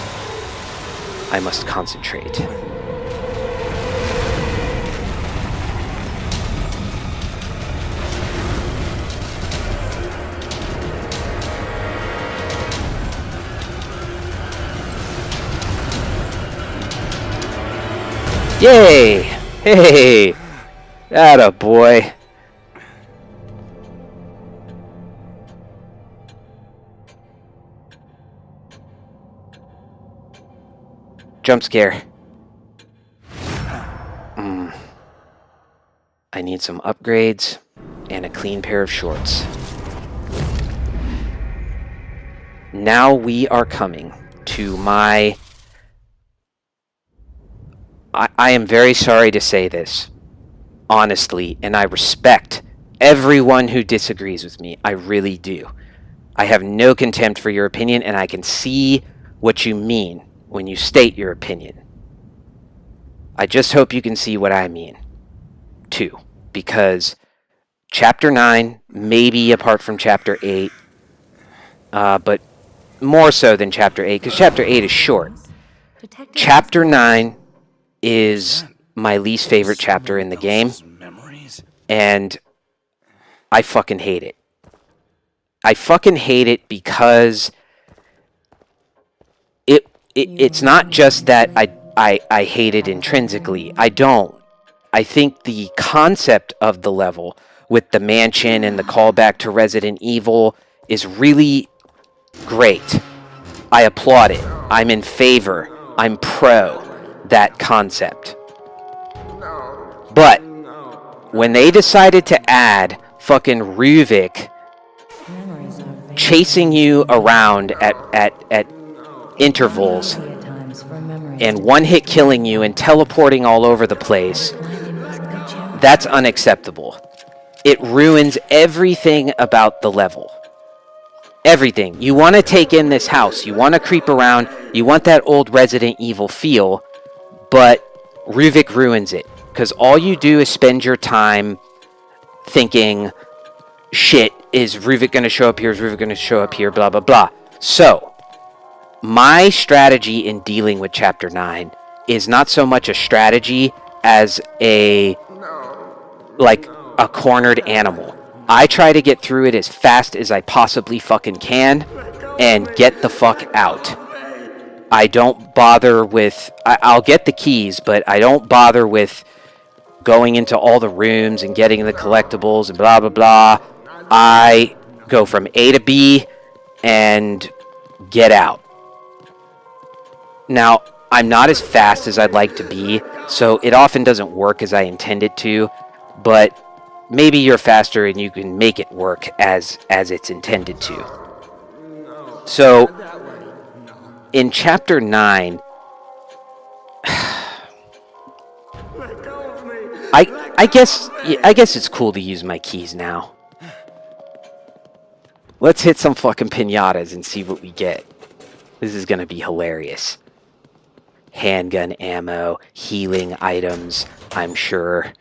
I must concentrate. Yay! Hey! Atta boy. Jump scare. I need some upgrades and a clean pair of shorts. Now we are coming to my... I am very sorry to say this, honestly, and I respect everyone who disagrees with me. I really do. I have no contempt for your opinion, and I can see what you mean when you state your opinion. I just hope you can see what I mean, too, because Chapter 9, maybe apart from Chapter 8, but more so than Chapter 8, because Chapter 8 is short. Chapter 9 is my least favorite chapter in the game, and I fucking hate it. I fucking hate it because it's not just that I hate it intrinsically. I don't. I think the concept of the level with the mansion and the callback to Resident Evil is really great. I applaud it. I'm in favor. I'm pro that concept. But when they decided to add fucking Ruvik chasing you around at intervals and one-hit killing you and teleporting all over the place, that's unacceptable. It ruins everything about the level. Everything. You want to take in this house. You want to creep around. You want that old Resident Evil feel, but Ruvik ruins it. Because all you do is spend your time thinking, shit, is Ruvik going to show up here? Is Ruvik going to show up here? Blah, blah, blah. So, my strategy in dealing with Chapter 9 is not so much a strategy as a cornered animal. I try to get through it as fast as I possibly fucking can and get the fuck out. I don't bother with... I'll get the keys, but I don't bother with going into all the rooms and getting the collectibles and blah, blah, blah. I go from A to B and get out. Now, I'm not as fast as I'd like to be, so it often doesn't work as I intend it to, but maybe you're faster and you can make it work as it's intended to. So, in Chapter 9, I guess it's cool to use my keys now. Let's hit some fucking piñatas and see what we get. This is gonna be hilarious. Handgun ammo, healing items, I'm sure.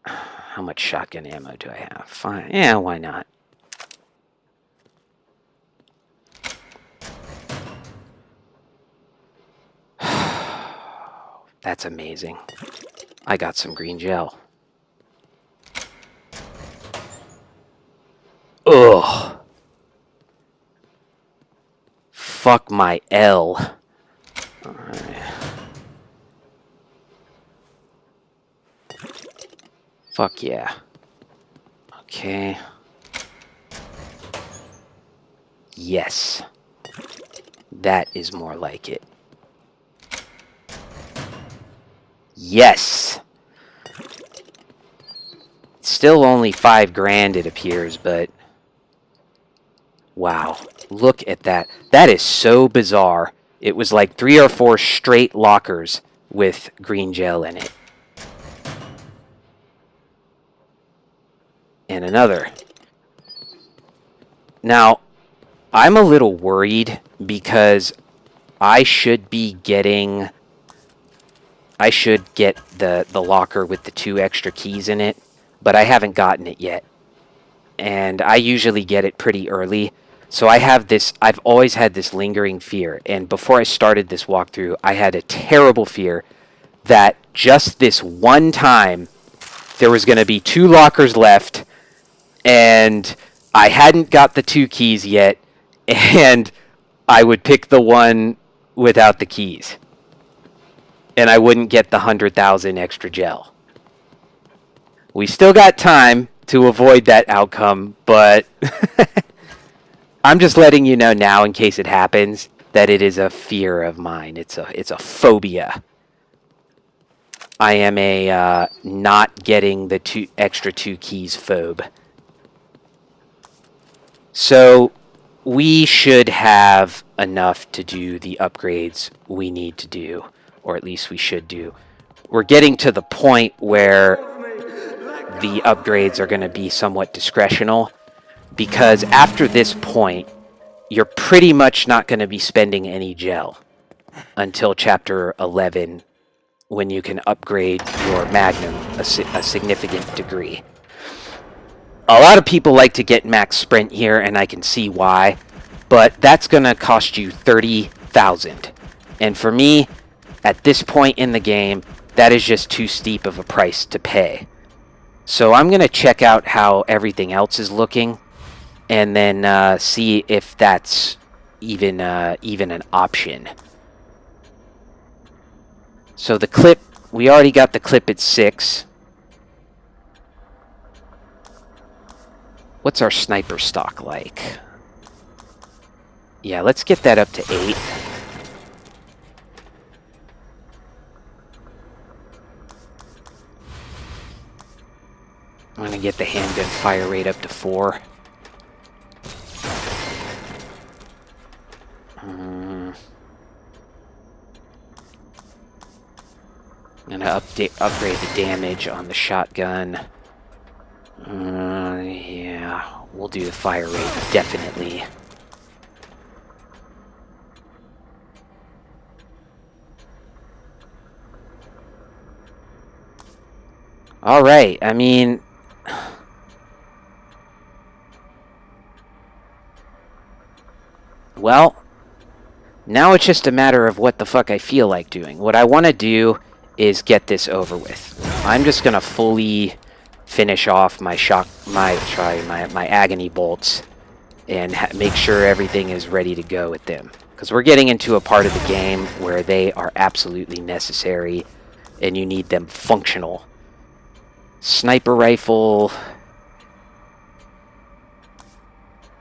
How much shotgun ammo do I have? Fine. Yeah, why not? That's amazing. I got some green gel. Ugh. Fuck my L. Alright. Fuck yeah. Okay. Yes. That is more like it. Yes. Still only $5,000 it appears, but wow, look at that. That is so bizarre. It was like 3 or 4 straight lockers with green gel in it. And another. Now, I'm a little worried because I should get the locker with the 2 extra keys in it, but I haven't gotten it yet. And I usually get it pretty early. So I've always had this lingering fear. And before I started this walkthrough, I had a terrible fear that just this one time there was going to be 2 lockers left and I hadn't got the 2 keys yet, and I would pick the one without the keys. And I wouldn't get the 100,000 extra gel. We still got time to avoid that outcome, but I'm just letting you know now, in case it happens, that it is a fear of mine. It's a phobia. I am a not getting the extra 2 keys phobe. So we should have enough to do the upgrades we need to do, or at least we should do. We're getting to the point where the upgrades are going to be somewhat discretional, because after this point, you're pretty much not going to be spending any gel until Chapter 11, when you can upgrade your Magnum a significant degree. A lot of people like to get max sprint here, and I can see why, but that's going to cost you 30,000. And for me, at this point in the game, that is just too steep of a price to pay. So I'm going to check out how everything else is looking, and then see if that's even an option. So the clip, we already got the clip at 6. What's our sniper stock like? Yeah, let's get that up to 8. I'm going to get the handgun fire rate up to 4. I'm going to upgrade the damage on the shotgun. Yeah, we'll do the fire rate, definitely. Alright, I mean... Well, now it's just a matter of what the fuck I feel like doing. What I want to do is get this over with. I'm just going to fully finish off my agony bolts and make sure everything is ready to go with them. Because we're getting into a part of the game where they are absolutely necessary and you need them functional. Sniper rifle.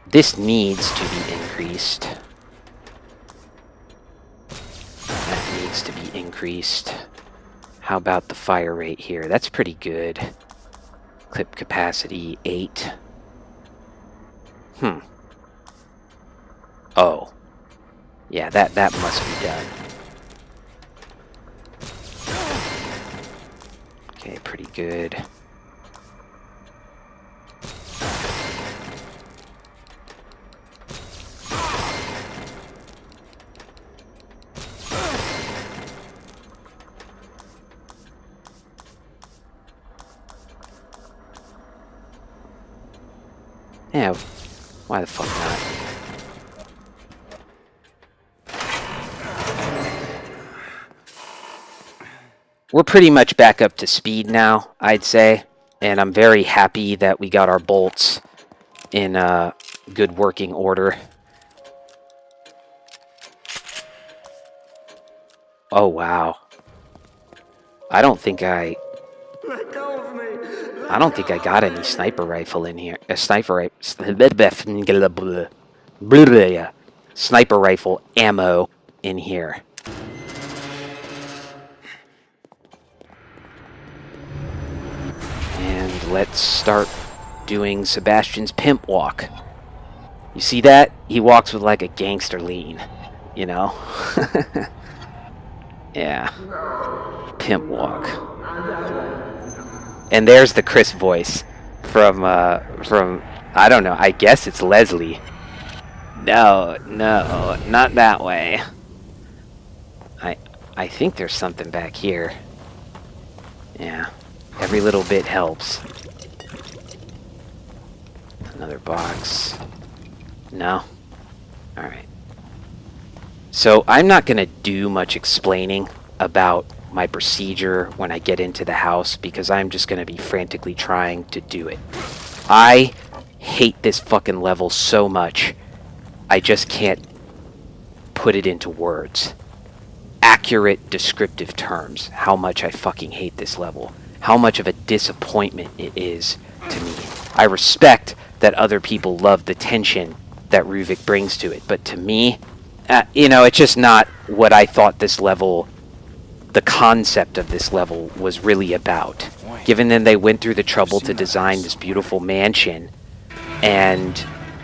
This needs to be increased. That needs to be increased. How about the fire rate here? That's pretty good. Clip capacity 8. Oh. Yeah, that must be done. Okay, pretty good. Yeah, why the fuck not? We're pretty much back up to speed now, I'd say. And I'm very happy that we got our bolts in good working order. Oh, wow. I don't think I got any sniper rifle in here. Sniper rifle ammo in here. And let's start doing Sebastian's pimp walk. You see that? He walks with like a gangster lean, you know? Yeah. Pimp walk. And there's the Chris voice from I don't know, I guess it's Leslie. No, not that way. I think there's something back here. Yeah. Every little bit helps. Another box. No? Alright. So I'm not going to do much explaining about my procedure when I get into the house because I'm just going to be frantically trying to do it. I hate this fucking level so much, I just can't put it into words. Accurate descriptive terms. How much I fucking hate this level. How much of a disappointment it is to me. I respect that other people love the tension that Ruvik brings to it, but to me, you know, it's just not what I thought this level, the concept of this level was really about. Given that they went through the trouble to design this beautiful mansion and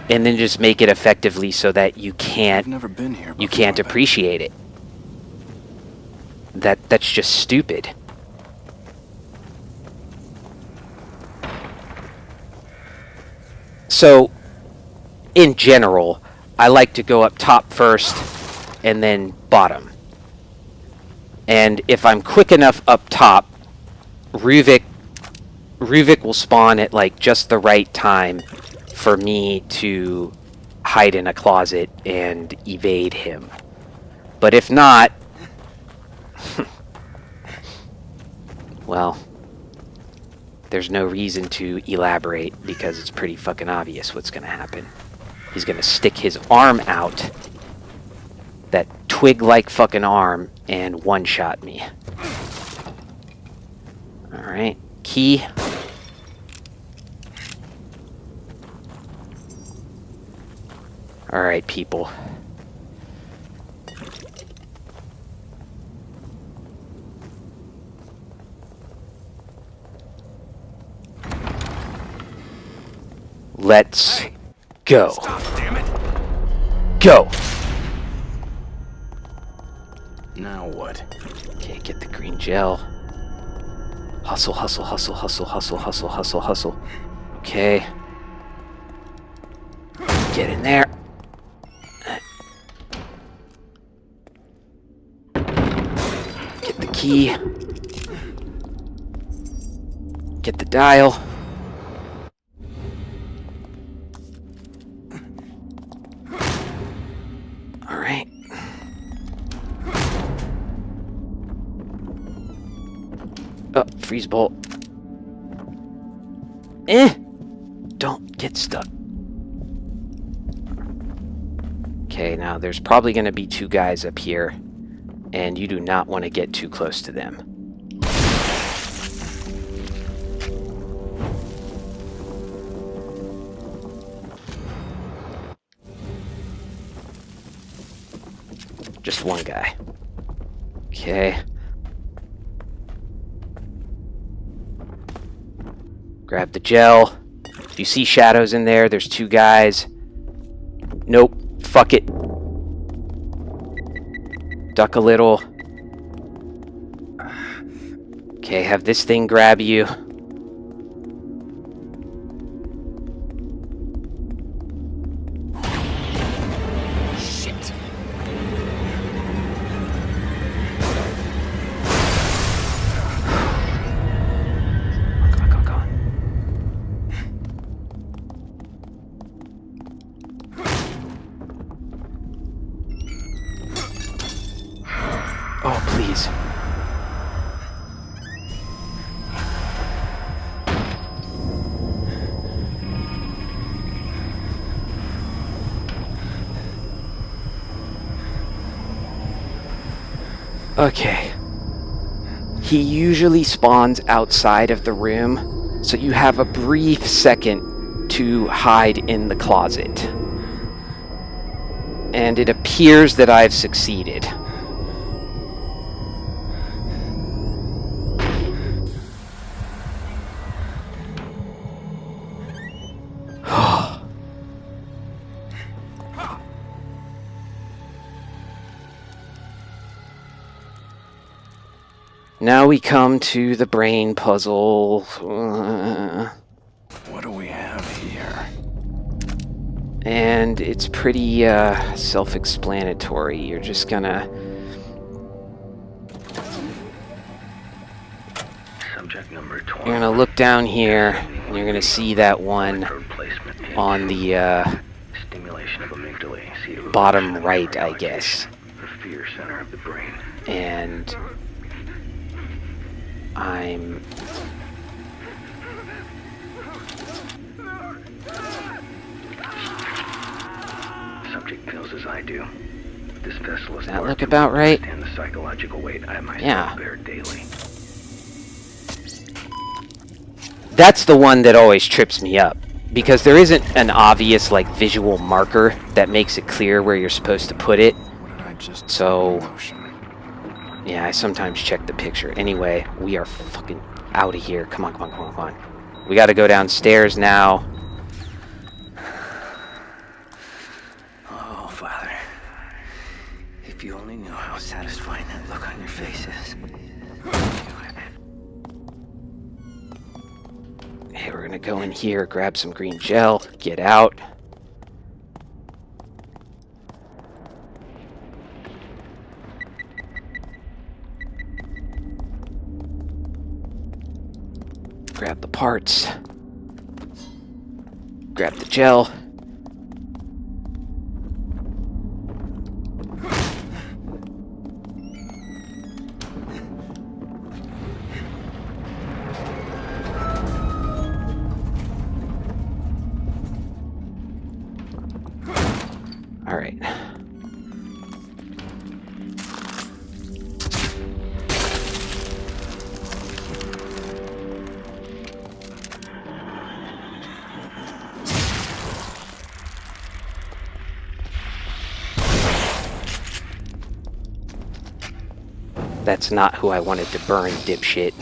then just make it effectively so that you can't appreciate it. That's just stupid. So, in general, I like to go up top first and then bottom. And if I'm quick enough up top, Ruvik will spawn at like just the right time for me to hide in a closet and evade him. But if not, well, there's no reason to elaborate because it's pretty fucking obvious what's going to happen. He's going to stick his arm out, that twig-like fucking arm, and one-shot me. Alright, key. Alright, people. Let's go. Stop, damn it. Go! Now what? Okay, get the green gel. Hustle, hustle, hustle, hustle, hustle, hustle, hustle, hustle. Okay. Get in there. Get the key. Get the dial. Alright. Oh, freeze bolt. Don't get stuck. Okay, now there's probably going to be two guys up here, and you do not want to get too close to them. Just one guy. Okay. Grab the gel. If you see shadows in there, there's two guys. Nope. Fuck it. Duck a little. Okay, have this thing grab you. Shit. Come on. Oh, please. Okay. He usually spawns outside of the room, so you have a brief second to hide in the closet. And it appears that I've succeeded. Now we come to the brain puzzle. What do we have here? And it's pretty self-explanatory. You're just gonna... Subject number 20. You're gonna look down here, and you're gonna see that one on the Stimulation of amygdala, seat of bottom emotion, right, memory I guess. allocation, the fear center of the brain. And I'm... Subject feels as I do. This vessel is that look about right? And the psychological weight I myself Yeah. bear daily. That's the one that always trips me up. Because there isn't an obvious, like, visual marker that makes it clear where you're supposed to put it. What did I just So... motion? Yeah, I sometimes check the picture. Anyway, we are fucking out of here. Come on, come on, come on, come on. We gotta go downstairs now. Oh, Father. If you only knew how satisfying that look on your face is. Hey, we're gonna go in here, grab some green gel, get out. Grab the parts. Grab the gel. All right. That's not who I wanted to burn, dipshit.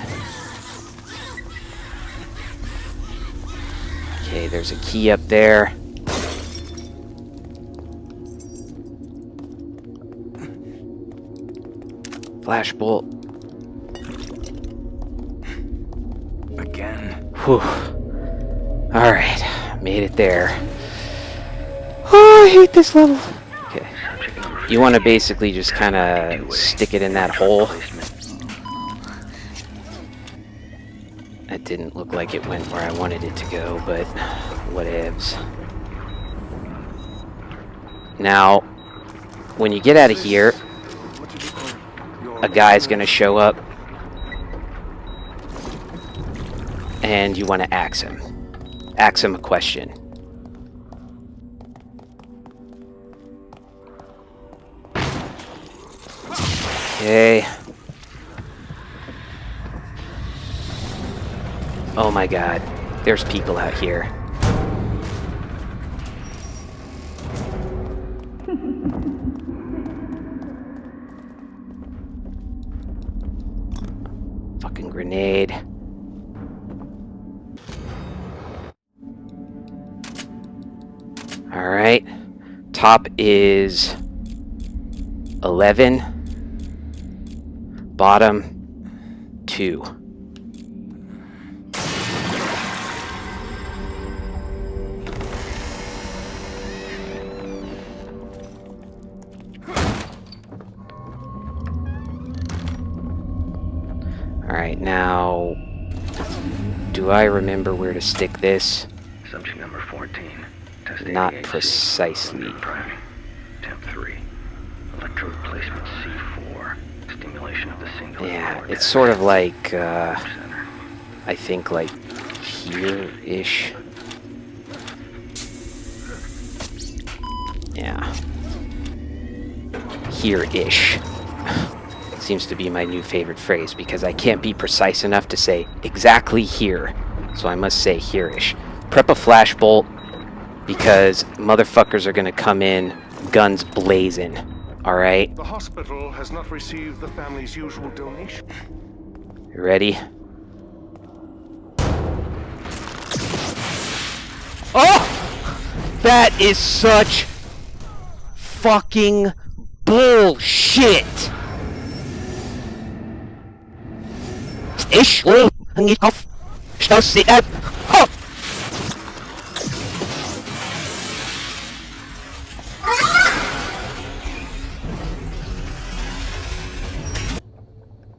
Okay, there's a key up there. Flashbolt. Again. Whew. Alright, made it there. Oh, I hate this level. Okay. You want to basically just kind of stick it in that hole. That didn't look like it went where I wanted it to go, but whatevs. Now, when you get out of here, a guy's gonna show up, and you want to ask him. Ask him a question. Okay. Oh my god, there's people out here. Fucking grenade. Alright. Top is 11. Bottom 2. Alright, now, do I remember where to stick this? Subject number 14. Test Not 88C. precisely. Priming. Temp 3. Electrode placement C4. Stimulation of the single. Yeah, it's sort of like, I think like here-ish. Yeah. Here-ish. Seems to be my new favorite phrase because I can't be precise enough to say exactly here. So I must say here-ish. Prep a flashbolt because motherfuckers are gonna come in guns blazing. Alright? The hospital has not received the family's usual donation. You ready? Oh! That is such fucking bullshit! Ich will nicht auf Stoß hopp.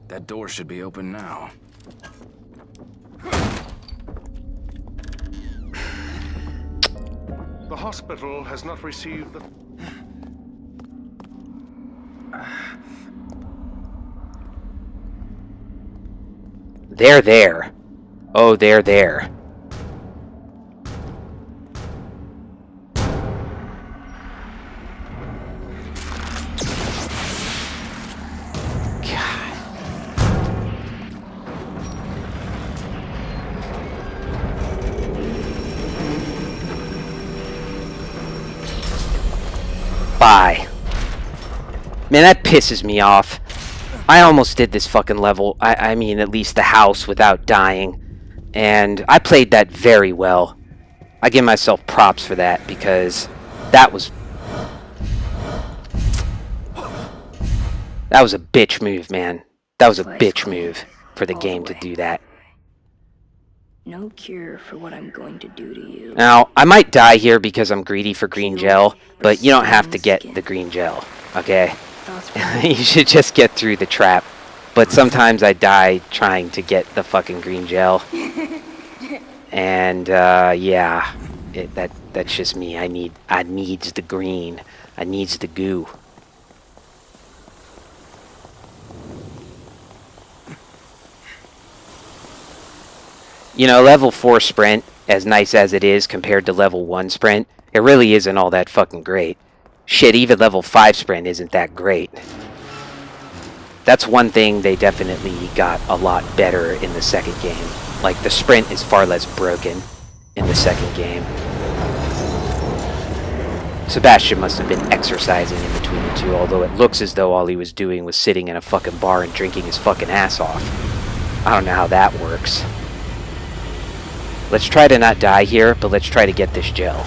That door should be open now. The hospital has not received the... They're there. Oh, they're there. God. Bye. Man, that pisses me off. I almost did this fucking level, I mean at least the house, without dying. And I played that very well. I give myself props for that, because that was a bitch move, man. That was a bitch move for the game to do that. No cure for what I'm going to do to you. Now, I might die here because I'm greedy for green gel, but you don't have to get the green gel, okay? You should just get through the trap. But sometimes I die trying to get the fucking green gel. And, yeah. That's just me. I needs the green. I needs the goo. You know, level 4 sprint, as nice as it is compared to level 1 sprint, it really isn't all that fucking great. Shit, even level 5 sprint isn't that great. That's one thing they definitely got a lot better in the second game. Like, the sprint is far less broken in the second game. Sebastian must have been exercising in between the two, although it looks as though all he was doing was sitting in a fucking bar and drinking his fucking ass off. I don't know how that works. Let's try to not die here, but let's try to get this gel.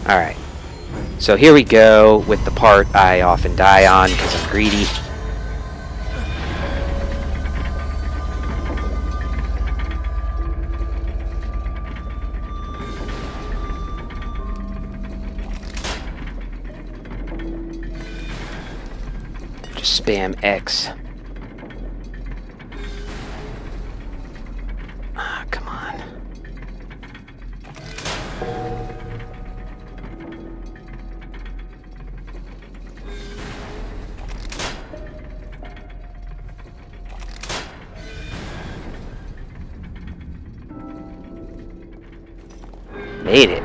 Alright. So here we go with the part I often die on because I'm greedy. Just spam X. Ah, come on. Made it.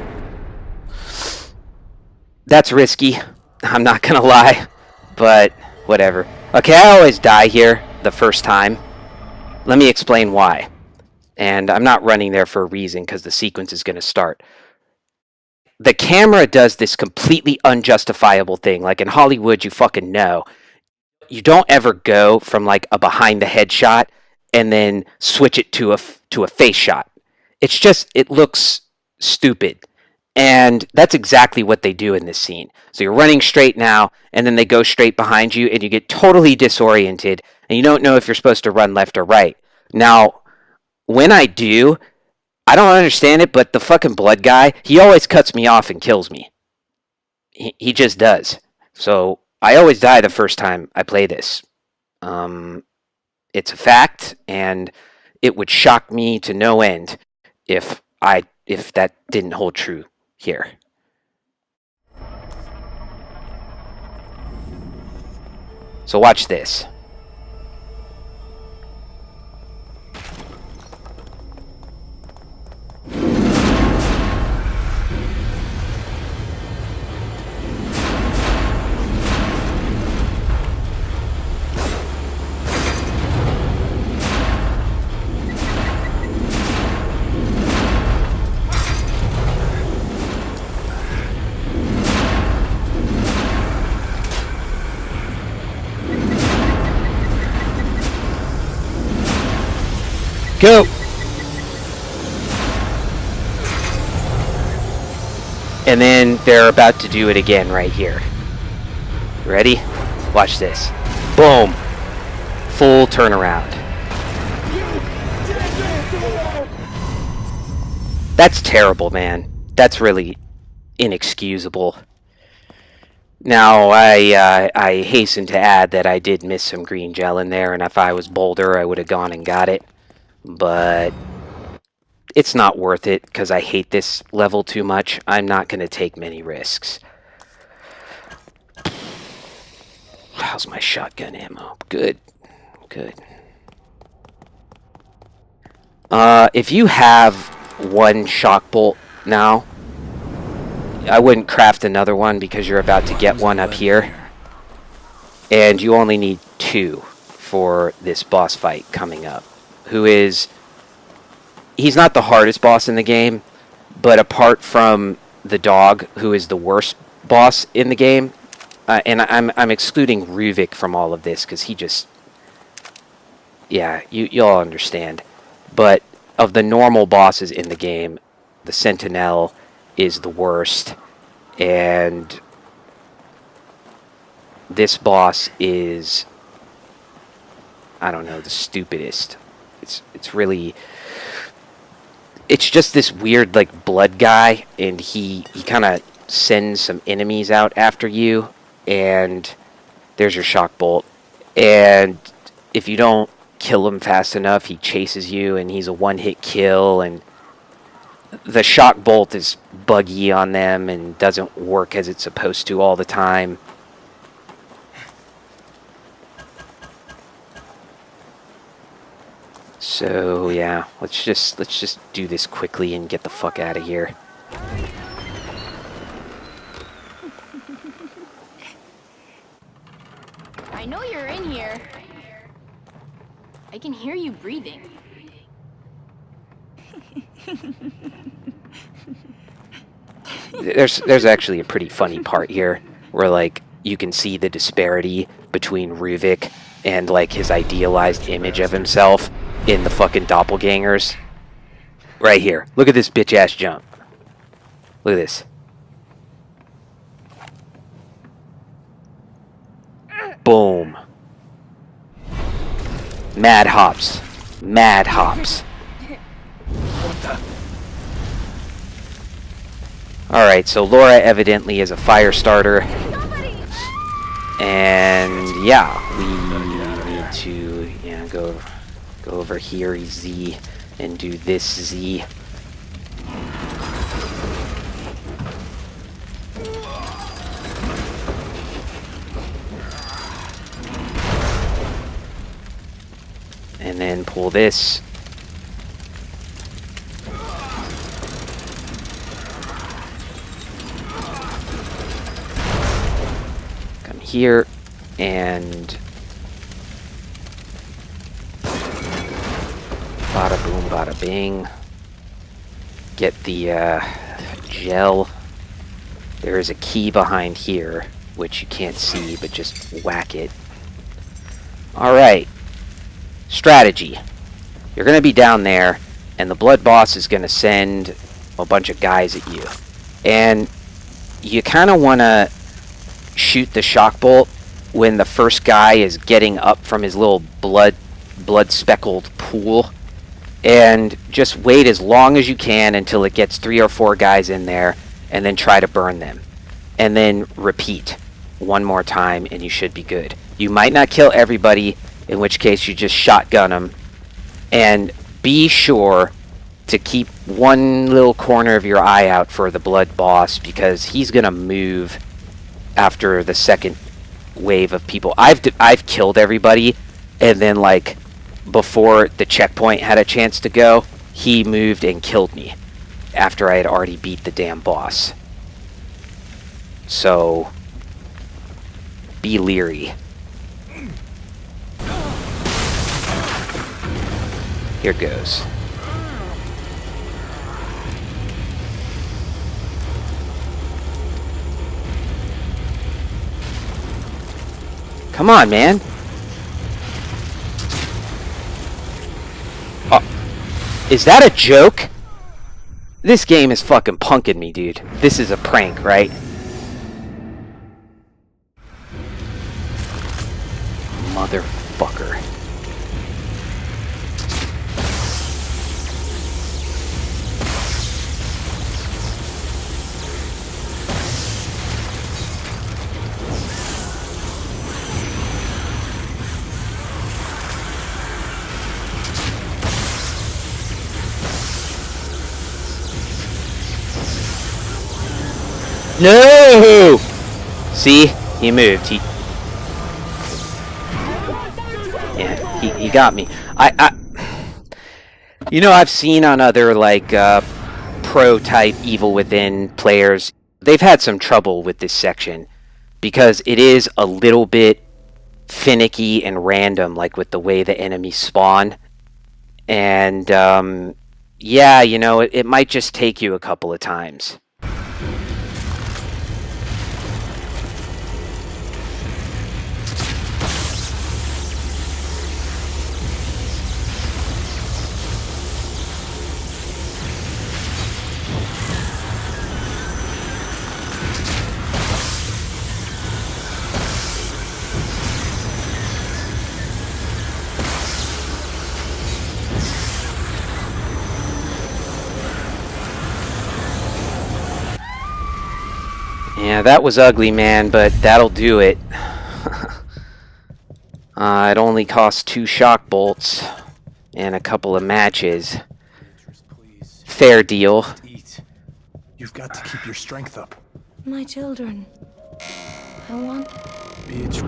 That's risky. I'm not gonna lie. But whatever. Okay, I always die here the first time. Let me explain why. And I'm not running there for a reason because the sequence is going to start. The camera does this completely unjustifiable thing. Like in Hollywood, you fucking know. You don't ever go from like a behind the head shot and then switch it to a face shot. It's just, it looks stupid. And that's exactly what they do in this scene. So you're running straight now, and then they go straight behind you, and you get totally disoriented, and you don't know if you're supposed to run left or right. Now, when I do, I don't understand it, but the fucking blood guy, he always cuts me off and kills me. He just does. So I always die the first time I play this. It's a fact, and it would shock me to no end if that didn't hold true here. So watch this. Go! And then they're about to do it again right here. Ready? Watch this. Boom. Full turnaround. That's terrible, man. That's really inexcusable. Now, I hasten to add that I did miss some green gel in there, and if I was bolder, I would have gone and got it. But it's not worth it, because I hate this level too much. I'm not going to take many risks. How's my shotgun ammo? Good. Good. If you have one shock bolt now, I wouldn't craft another one because you're about to get one up here. And you only need 2 for this boss fight coming up. He's not the hardest boss in the game, but apart from the dog, who is the worst boss in the game, and I'm excluding Ruvik from all of this because he just... Yeah, you'll understand. But of the normal bosses in the game, the Sentinel is the worst, and this boss is, I don't know, the stupidest. It's really, it's just this weird like blood guy, and he kind of sends some enemies out after you, and there's your shock bolt, and if you don't kill him fast enough, he chases you, and he's a one-hit kill, and the shock bolt is buggy on them and doesn't work as it's supposed to all the time. So yeah, let's just do this quickly and get the fuck out of here. I know you're in here. I can hear you breathing. There's actually a pretty funny part here where like you can see the disparity between Ruvik and like his idealized image of himself in the fucking doppelgangers. Right here. Look at this bitch ass jump. Look at this. Boom. Mad hops. Mad hops. Alright, so Laura evidently is a fire starter. And yeah, we need to go over here, Z, and do this Z. And then pull this. Come here and bada boom, bada bing. Get the gel. There is a key behind here, which you can't see, but just whack it. Alright. Strategy. You're going to be down there, and the blood boss is going to send a bunch of guys at you. And you kind of want to shoot the shock bolt when the first guy is getting up from his little blood speckled pool. And just wait as long as you can until it gets 3 or 4 guys in there, and then try to burn them. And then repeat one more time, and you should be good. You might not kill everybody, in which case you just shotgun them. And be sure to keep one little corner of your eye out for the blood boss, because he's going to move after the second wave of people. I've killed everybody, and then like before the checkpoint had a chance to go, he moved and killed me after I had already beat the damn boss. So be leery. Here goes. Come on, man. Oh, is that a joke? This game is fucking punking me, dude. This is a prank, right? Motherfucker. No! See? He moved. Yeah, he got me. You know, I've seen on other, like, pro-type Evil Within players, they've had some trouble with this section because it is a little bit finicky and random, like with the way the enemies spawn. And, yeah, you know, it might just take you a couple of times. Yeah, that was ugly, man, but that'll do it. It only cost 2 shock bolts and a couple of matches. Fair deal. Eat. You've got to keep your strength up. My children. I want... Bitch.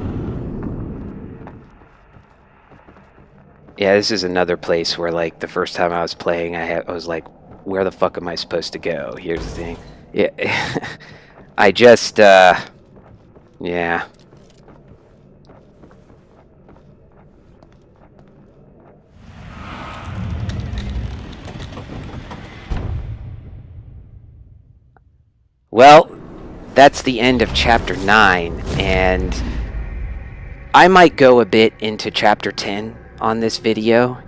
Yeah, this is another place where, like, the first time I was playing, I was like, where the fuck am I supposed to go? Here's the thing. Yeah. I just, yeah. Well, that's the end of Chapter 9, and I might go a bit into Chapter 10 on this video,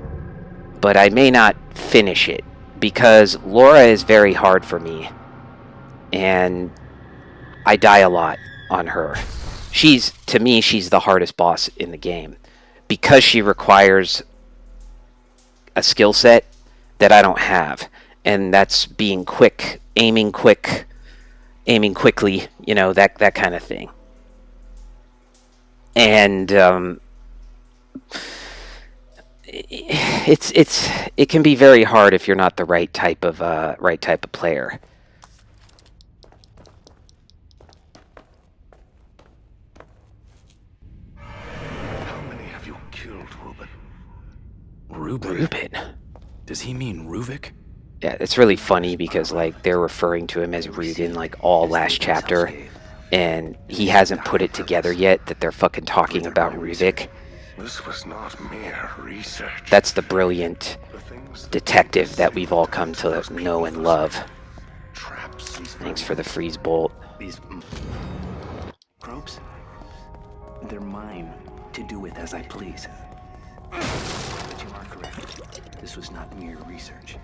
but I may not finish it, because Laura is very hard for me, and I die a lot on her. To me, she's the hardest boss in the game because she requires a skill set that I don't have, and that's being quick, aiming quickly, you know, that kind of thing. And it can be very hard if you're not the right type of player. Reuben? Does he mean Ruvik? Yeah, it's really funny because, like, they're referring to him as Reuben, like, all last chapter, and he hasn't put it together yet that they're fucking talking about Ruvik. This was not mere research. That's the brilliant detective that we've all come to know and love. Traps. Thanks for the freeze bolt. These probes, they're mine to do with as I please. But you are correct. This was not mere research.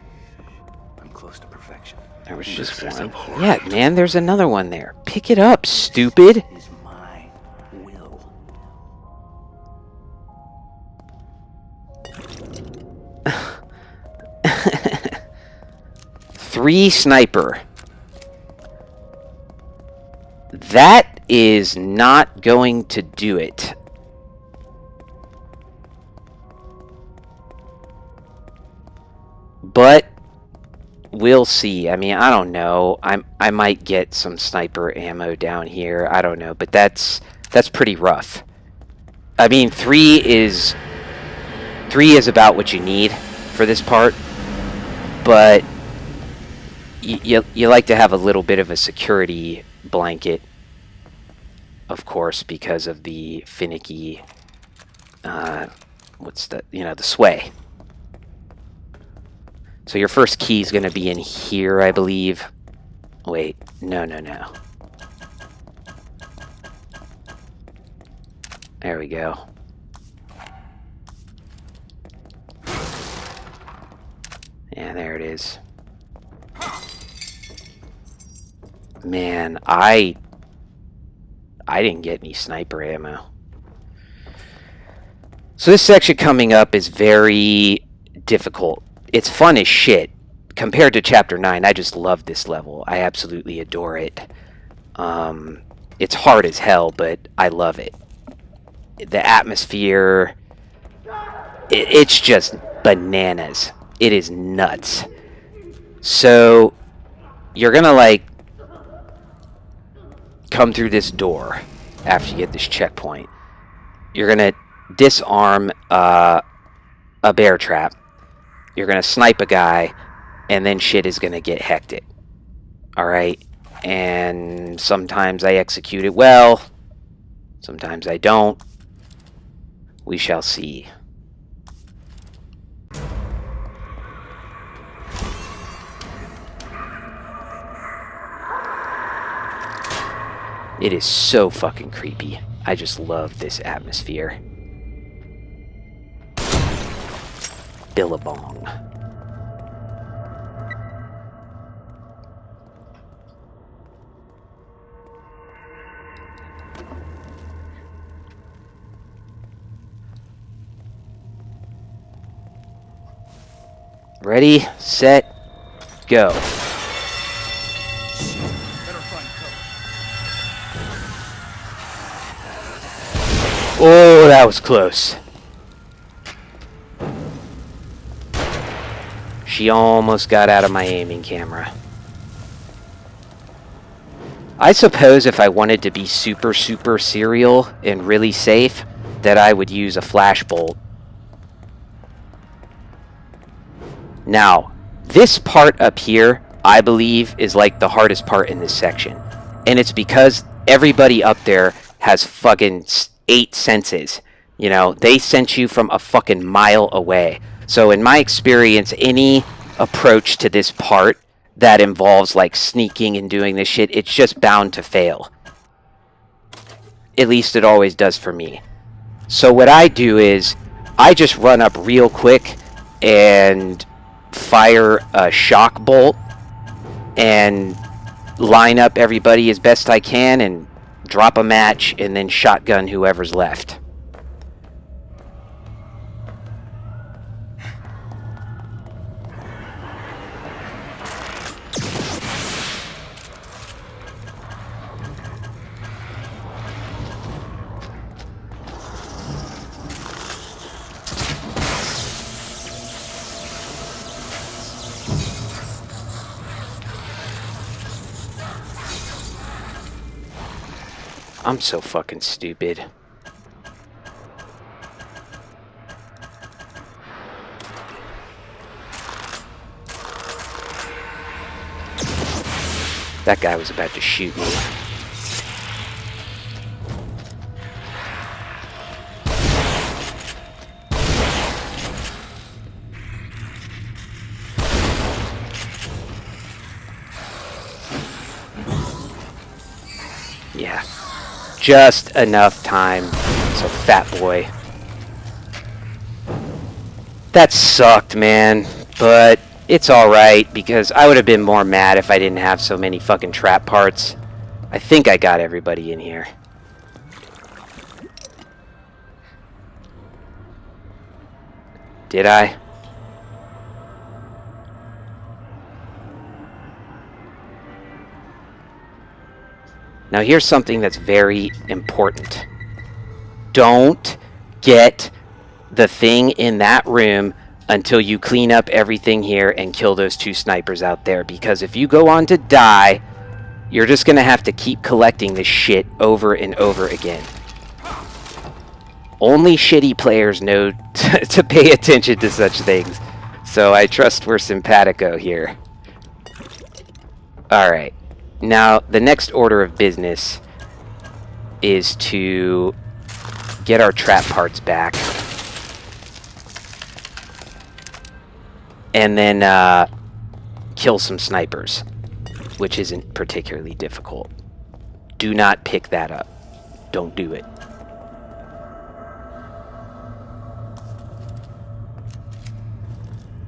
I'm close to perfection. There was just This is one. abhorrent. Yeah, man, there's another one there. Pick it up, stupid. It is my will. 3 sniper. That is not going to do it. But we'll see. I mean, I don't know. I might get some sniper ammo down here. I don't know, but that's pretty rough. I mean, 3 is about what you need for this part, but you like to have a little bit of a security blanket, of course, because of the finicky the sway. So your first key is going to be in here, I believe. Wait, no. There we go. Yeah, there it is. Man, I didn't get any sniper ammo. So this section coming up is very difficult. It's fun as shit. Compared to Chapter 9, I just love this level. I absolutely adore it. It's hard as hell, but I love it. The atmosphere, it's just bananas. It is nuts. So, you're gonna, like, come through this door after you get this checkpoint. You're gonna disarm a bear trap. You're gonna snipe a guy, and then shit is gonna get hectic. Alright? And sometimes I execute it well, sometimes I don't. We shall see. It is so fucking creepy. I just love this atmosphere. Billabong. Ready, set, go. Oh, that was close. She almost got out of my aiming camera. I suppose if I wanted to be super serial and really safe, that I would use a flashbolt. Now, this part up here, I believe, is like the hardest part in this section. And it's because everybody up there has fucking 8 senses. You know, they sense you from a fucking mile away. So in my experience, any approach to this part that involves like sneaking and doing this shit, it's just bound to fail. At least it always does for me. So what I do is, I just run up real quick and fire a shock bolt and line up everybody as best I can and drop a match and then shotgun whoever's left. I'm so fucking stupid. That guy was about to shoot me. Yeah. Just enough time. So fat boy. That sucked, man. But it's alright, because I would have been more mad if I didn't have so many fucking trap parts. I think I got everybody in here. Did I? Now here's something that's very important. Don't get the thing in that room until you clean up everything here and kill those 2 snipers out there. Because if you go on to die, you're just going to have to keep collecting this shit over and over again. Only shitty players know to pay attention to such things. So I trust we're simpatico here. Alright. Now, the next order of business is to get our trap parts back. And then kill some snipers, which isn't particularly difficult. Do not pick that up. Don't do it.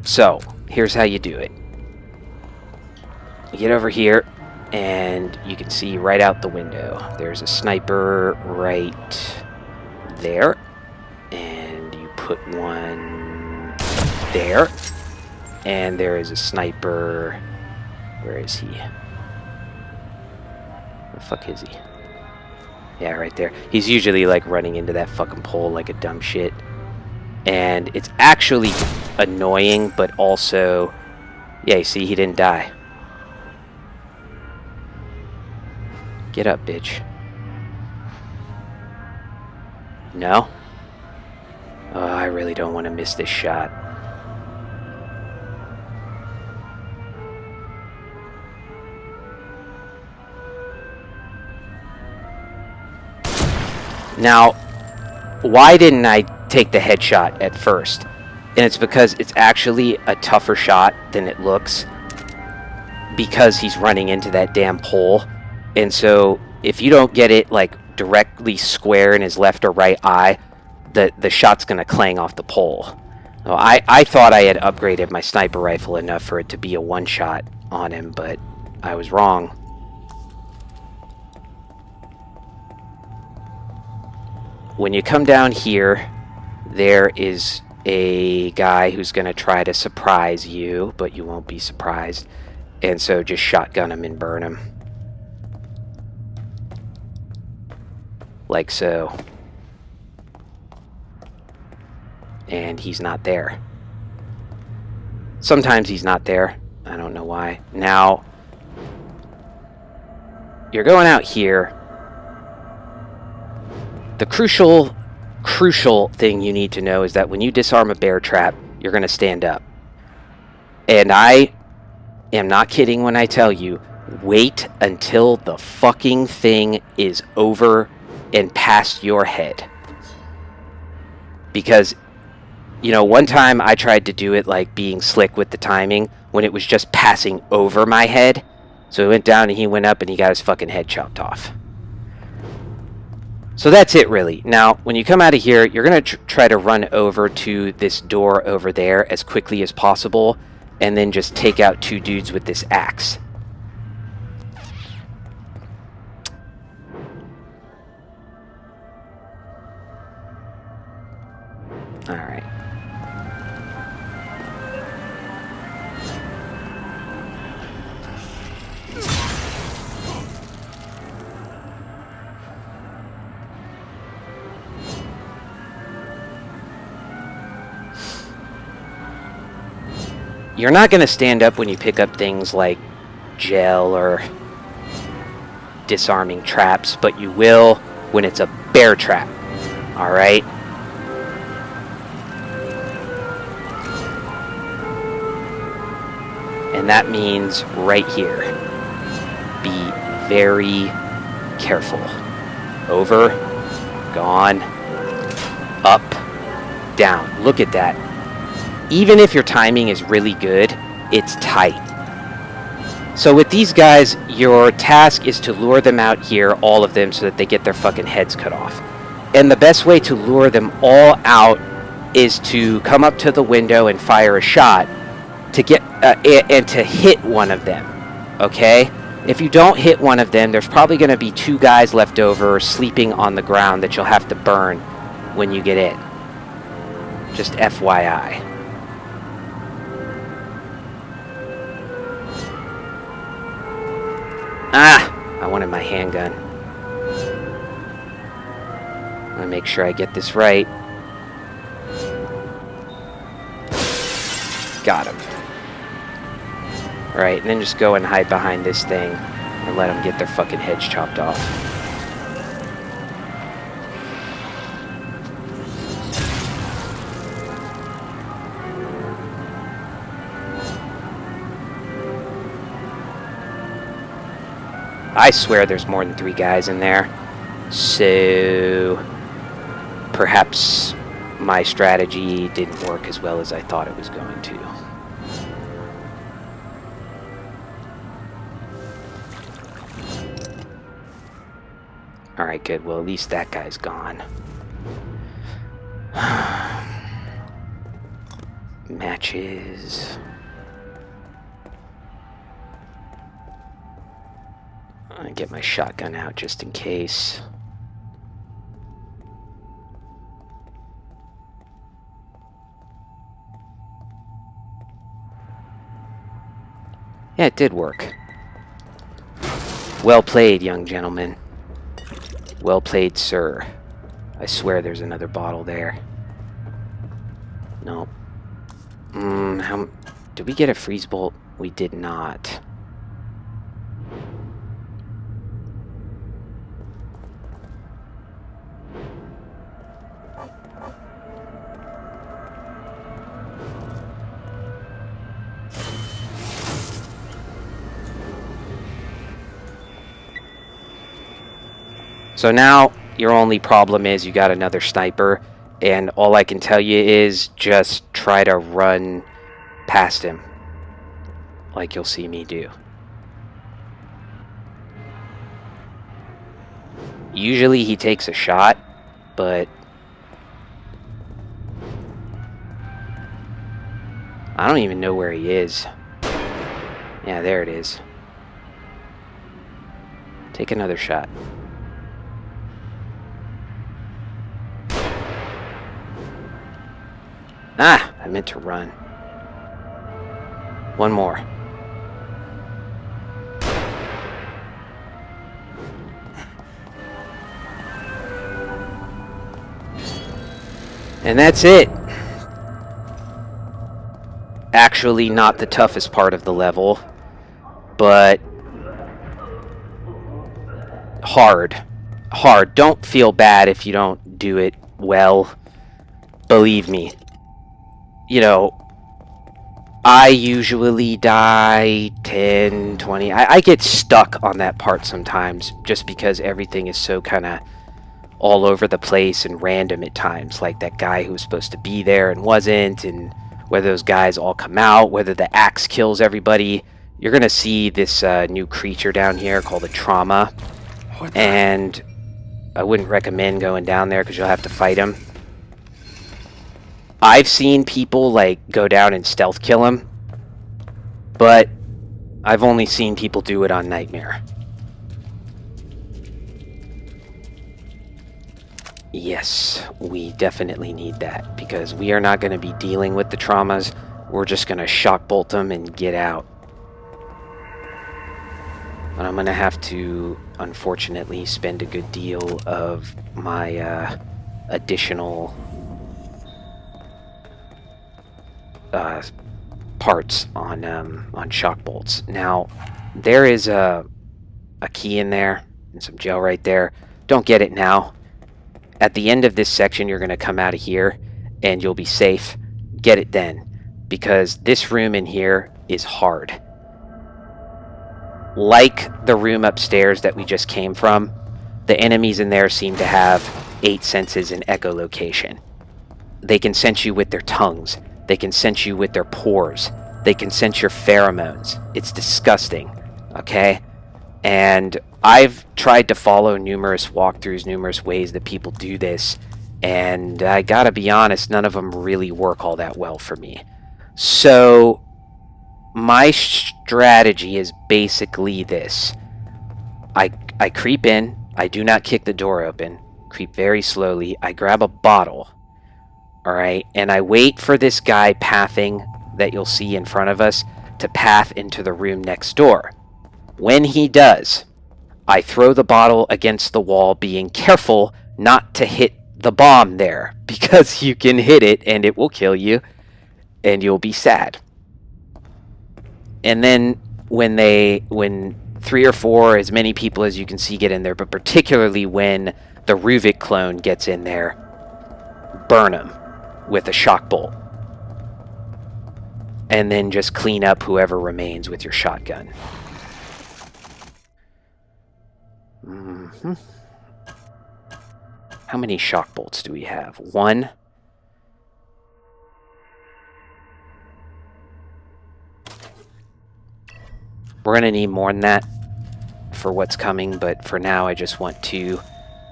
So, here's how you do it. You get over here, and you can see right out the window. There's a sniper right there, and you put one there, and there is a sniper. Where is he? Where the fuck is he? Yeah, right there. He's usually like running into that fucking pole like a dumb shit. And it's actually annoying, but also... Yeah, you see, he didn't die. Get up, bitch. No? Oh, I really don't want to miss this shot. Now, why didn't I take the headshot at first? And it's because it's actually a tougher shot than it looks, because he's running into that damn pole. And so if you don't get it like directly square in his left or right eye, the shot's gonna clang off the pole. Well, I thought I had upgraded my sniper rifle enough for it to be a one shot on him, but I was wrong. When you come down here, there is a guy who's going to try to surprise you, but you won't be surprised. And so just shotgun him and burn him. Like so. And he's not there. Sometimes he's not there. I don't know why. Now, you're going out here. The crucial thing you need to know is that when you disarm a bear trap, you're going to stand up. And I am not kidding when I tell you, wait until the fucking thing is over and past your head. Because, you know, one time I tried to do it like being slick with the timing when it was just passing over my head. So he went down and he went up and he got his fucking head chopped off. So that's it, really. Now, when you come out of here, you're going to try to run over to this door over there as quickly as possible, and then just take out two dudes with this axe. Alright. You're not going to stand up when you pick up things like gel or disarming traps, but you will when it's a bear trap. Alright? And that means right here. Be very careful. Over, gone, up, down. Look at that. Even if your timing is really good, it's tight. So with these guys, your task is to lure them out here, all of them, so that they get their fucking heads cut off. And the best way to lure them all out is to come up to the window and fire a shot to get and to hit one of them. Okay? If you don't hit one of them, there's probably going to be two guys left over sleeping on the ground that you'll have to burn when you get in. Just FYI. Ah! I wanted my handgun. I want to make sure I get this right. Got him. Alright, and then just go and hide behind this thing and let them get their fucking heads chopped off. I swear there's more than 3 guys in there. So perhaps my strategy didn't work as well as I thought it was going to. Alright, good. Well, at least that guy's gone. Matches. I get my shotgun out just in case. Yeah, it did work. Well played, young gentleman. Well played, sir. I swear there's another bottle there. Nope. Did we get a freeze bolt? We did not. So now your only problem is you got another sniper, and all I can tell you is just try to run past him, like you'll see me do. Usually he takes a shot, but I don't even know where he is. Yeah, there it is. Take another shot. Ah, I meant to run. One more. And that's it. Actually, not the toughest part of the level, but hard. Hard. Don't feel bad if you don't do it well. Believe me. You know, I usually die 10, 20. I get stuck on that part sometimes just because everything is so kind of all over the place and random at times. Like that guy who was supposed to be there and wasn't, and whether those guys all come out, whether the axe kills everybody. You're going to see this new creature down here called a trauma. And I wouldn't recommend going down there because you'll have to fight him. I've seen people like go down and stealth kill him, but I've only seen people do it on Nightmare. Yes, we definitely need that because we are not going to be dealing with the traumas. We're just going to shock bolt them and get out. But I'm going to have to, unfortunately, spend a good deal of my additional parts on shock bolts. Now, there is a key in there and some gel right there. Don't get it now. At the end of this section, you're going to come out of here and you'll be safe. Get it then, because this room in here is hard. Like the room upstairs that we just came from, the enemies in there seem to have 8 senses in echolocation. They can sense you with their tongues. They can sense you with their pores. They can sense your pheromones. It's disgusting, okay? And I've tried to follow numerous walkthroughs, numerous ways that people do this, and I gotta be honest, none of them really work all that well for me. So my strategy is basically this. I creep in, I do not kick the door open, creep very slowly, I grab a bottle, alright, and I wait for this guy pathing that you'll see in front of us to path into the room next door. When he does, I throw the bottle against the wall, being careful not to hit the bomb there, because you can hit it and it will kill you, and you'll be sad. And then when 3 or 4, as many people as you can see get in there, but particularly when the Ruvik clone gets in there, burn him with a shock bolt. And then just clean up whoever remains with your shotgun. How many shock bolts do we have? 1? We're going to need more than that for what's coming, but for now I just want 2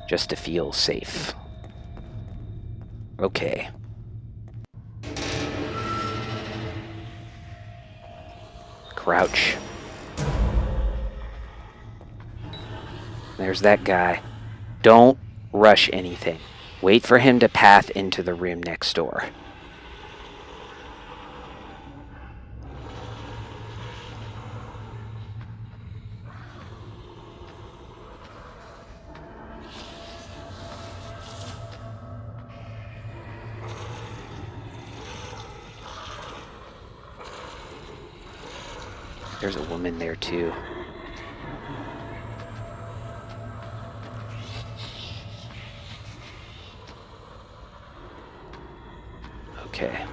just to feel safe. Okay. There's that guy. Don't rush anything. Wait for him to path into the room next door. There's a woman there too. Okay.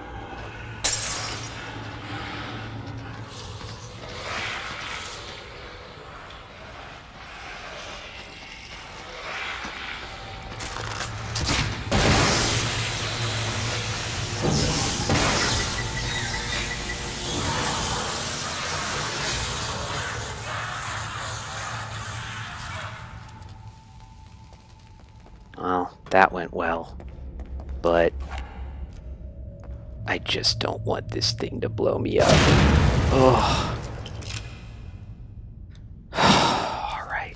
Well, that went well, but I just don't want this thing to blow me up. Oh. All right.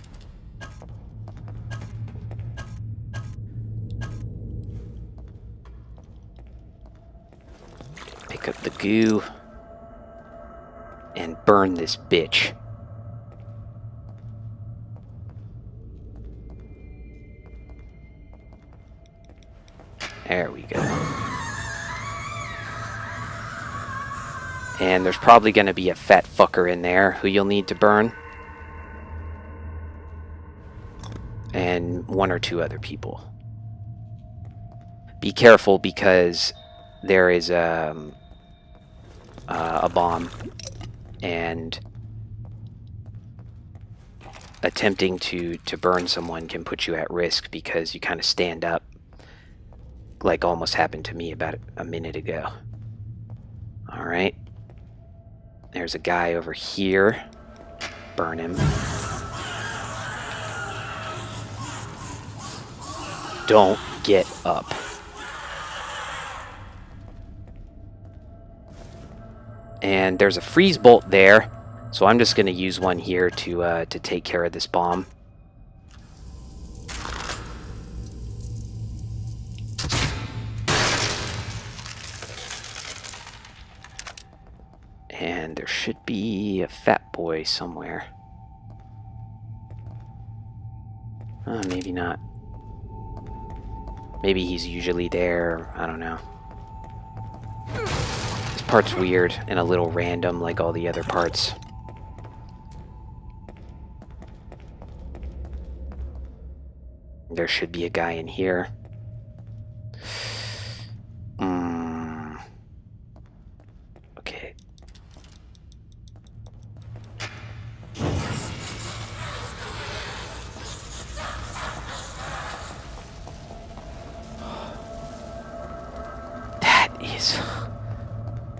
Pick up the goo and burn this bitch. There we go. And there's probably going to be a fat fucker in there who you'll need to burn. And one or two other people. Be careful because there is a bomb. And attempting to burn someone can put you at risk because you kind of stand up. Like almost happened to me about a minute ago. Alright. There's a guy over here. Burn him. Don't get up. And there's a freeze bolt there, so I'm just going to use one here to take care of this bomb. And there should be a fat boy somewhere. Maybe not. Maybe he's usually there. I don't know. This part's weird and a little random like all the other parts. There should be a guy in here. Okay.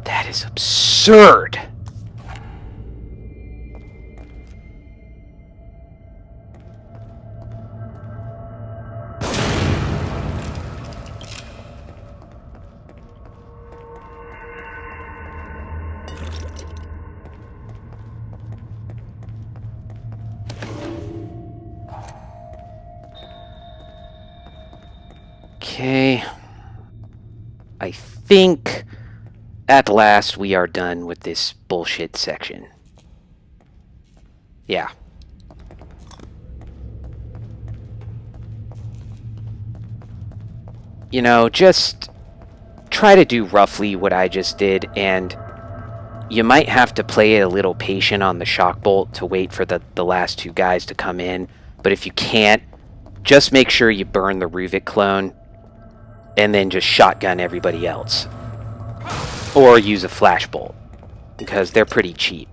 That is absurd. Okay. I think at last we are done with this bullshit section. Yeah. You know, just try to do roughly what I just did, and you might have to play it a little patient on the shock bolt to wait for the last two guys to come in. But if you can't, just make sure you burn the Ruvik clone and then just shotgun everybody else. Or use a flashbolt, because they're pretty cheap.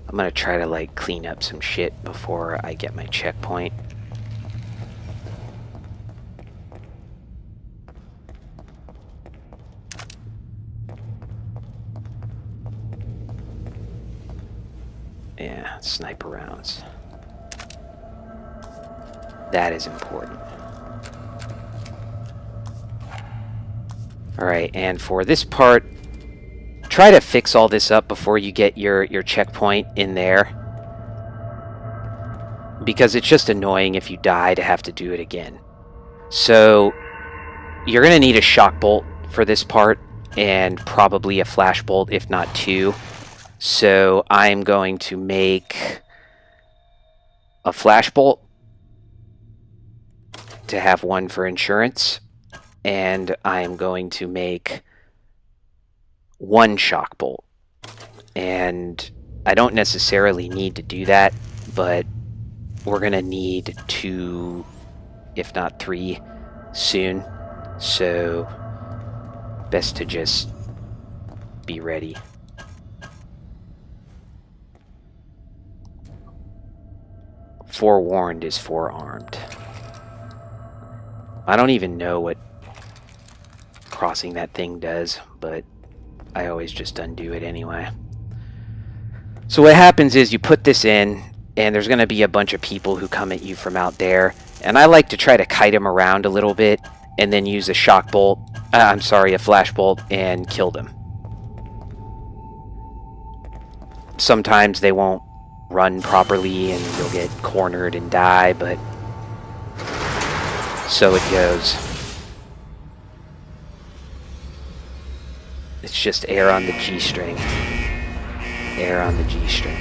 I'm gonna try to like clean up some shit before I get my checkpoint. Yeah, sniper rounds. That is important. Alright, and for this part, try to fix all this up before you get your checkpoint in there. Because it's just annoying if you die to have to do it again. So, you're going to need a shock bolt for this part, and probably a flash bolt, if not two. So, I'm going to make a flash bolt to have one for insurance, and I'm going to make one shock bolt. And I don't necessarily need to do that, but we're going to need 2, if not 3, soon. So, best to just be ready. Forewarned is forearmed. I don't even know what crossing that thing does, but I always just undo it anyway. So what happens is you put this in, and there's going to be a bunch of people who come at you from out there, and I like to try to kite them around a little bit, and then use a shock bolt, a flash bolt, and kill them. Sometimes they won't run properly, and you'll get cornered and die, but so it goes. It's just air on the G-string. Air on the G-string.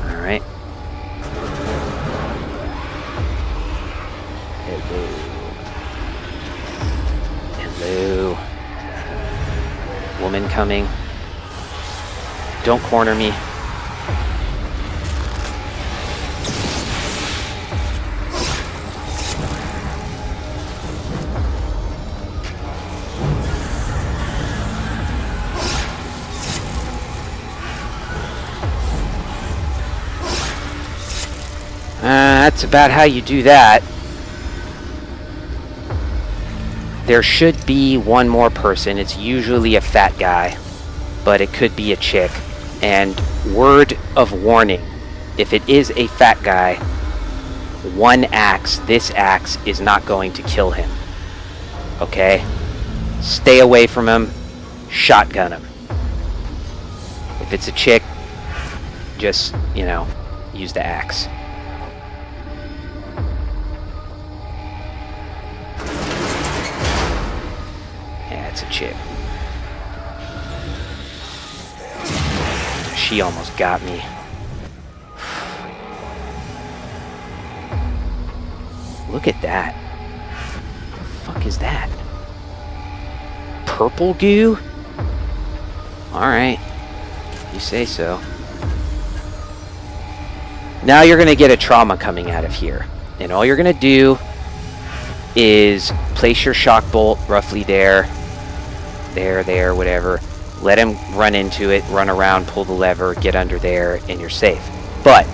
Alright. Hello. Hello. Woman coming. Don't corner me. That's about how you do that. There should be one more person. It's usually a fat guy, but it could be a chick. And word of warning, if it is a fat guy, this axe is not going to kill him. Okay? Stay away from him. Shotgun him. If it's a chick, just, use the axe. Yeah, it's a chick. She almost got me. Look at that. What the fuck is that? Purple goo? Alright. You say so. Now you're going to get a trauma coming out of here. And all you're going to do is place your shock bolt roughly there, whatever. Let him run into it, run around, pull the lever, get under there, and you're safe. But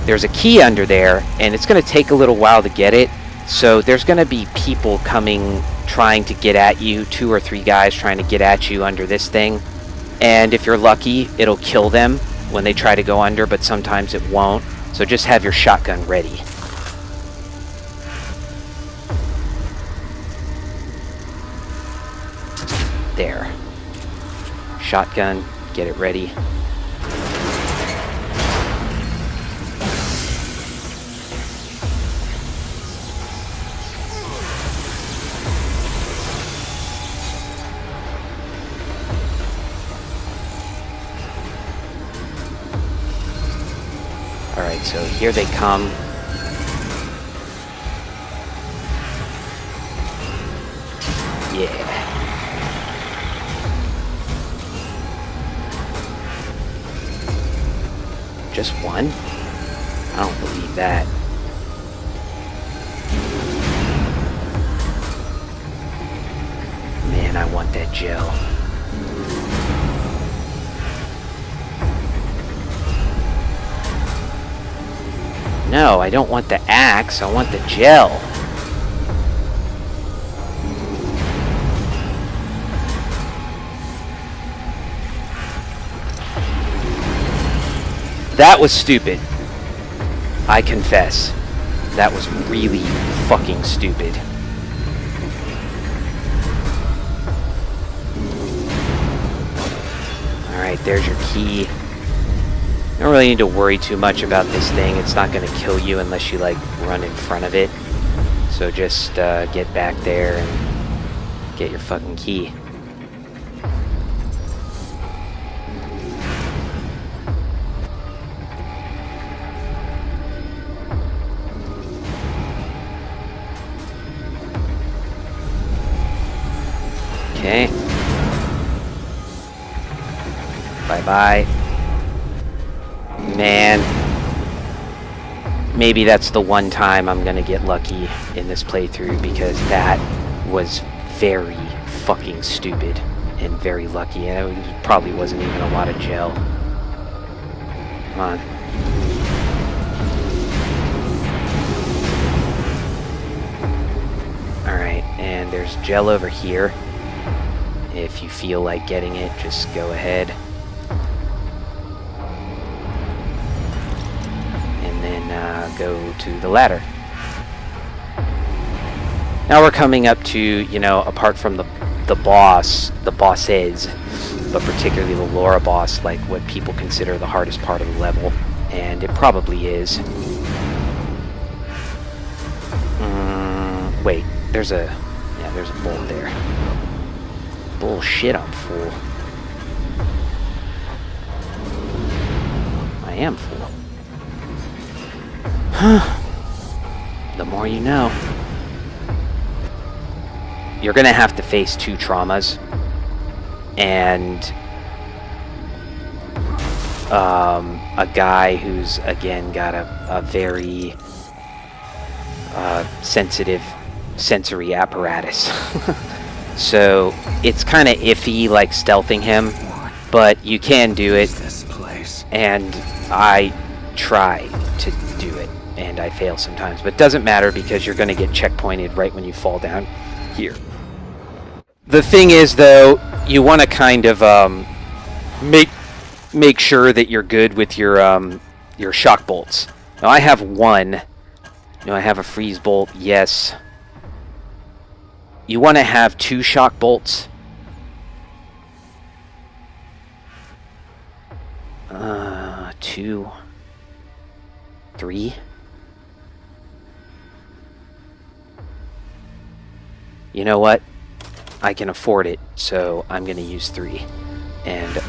there's a key under there, and it's going to take a little while to get it. So there's going to be people coming, trying to get at you, 2 or 3 guys trying to get at you under this thing. And if you're lucky, it'll kill them when they try to go under, but sometimes it won't. So just have your shotgun ready. There. Shotgun, get it ready. Alright, so here they come. Yeah. Just one? I don't believe that. Man, I want that gel. No, I don't want the axe. I want the gel. That was stupid. I confess. That was really fucking stupid. Alright, there's your key. You don't really need to worry too much about this thing. It's not going to kill you unless you, like, run in front of it. So just get back there and get your fucking key. Okay. Bye-bye. Man. Maybe that's the one time I'm gonna get lucky in this playthrough, because that was very fucking stupid and very lucky. And it probably wasn't even a lot of gel. Come on. Alright, and there's gel over here. If you feel like getting it, just go ahead. And then go to the ladder. Now we're coming up to, you know, apart from the bosses, but particularly the Laura boss, like what people consider the hardest part of the level. And it probably is. Wait, there's a bolt there. Bullshit, I'm full. I am full. The more you know. You're gonna have to face 2 traumas. And a guy who's, again, got a very sensitive sensory apparatus. So it's kind of iffy, like, stealthing him, but you can do it. This place. And I try to do it, and I fail sometimes, but it doesn't matter because you're going to get checkpointed right when you fall down here. The thing is, though, you want to kind of make sure that you're good with your shock bolts. Now I have one. Do I have a freeze bolt? Yes. You want to have 2 shock bolts. 2, 3. You know what? I can afford it, so I'm going to use 3. And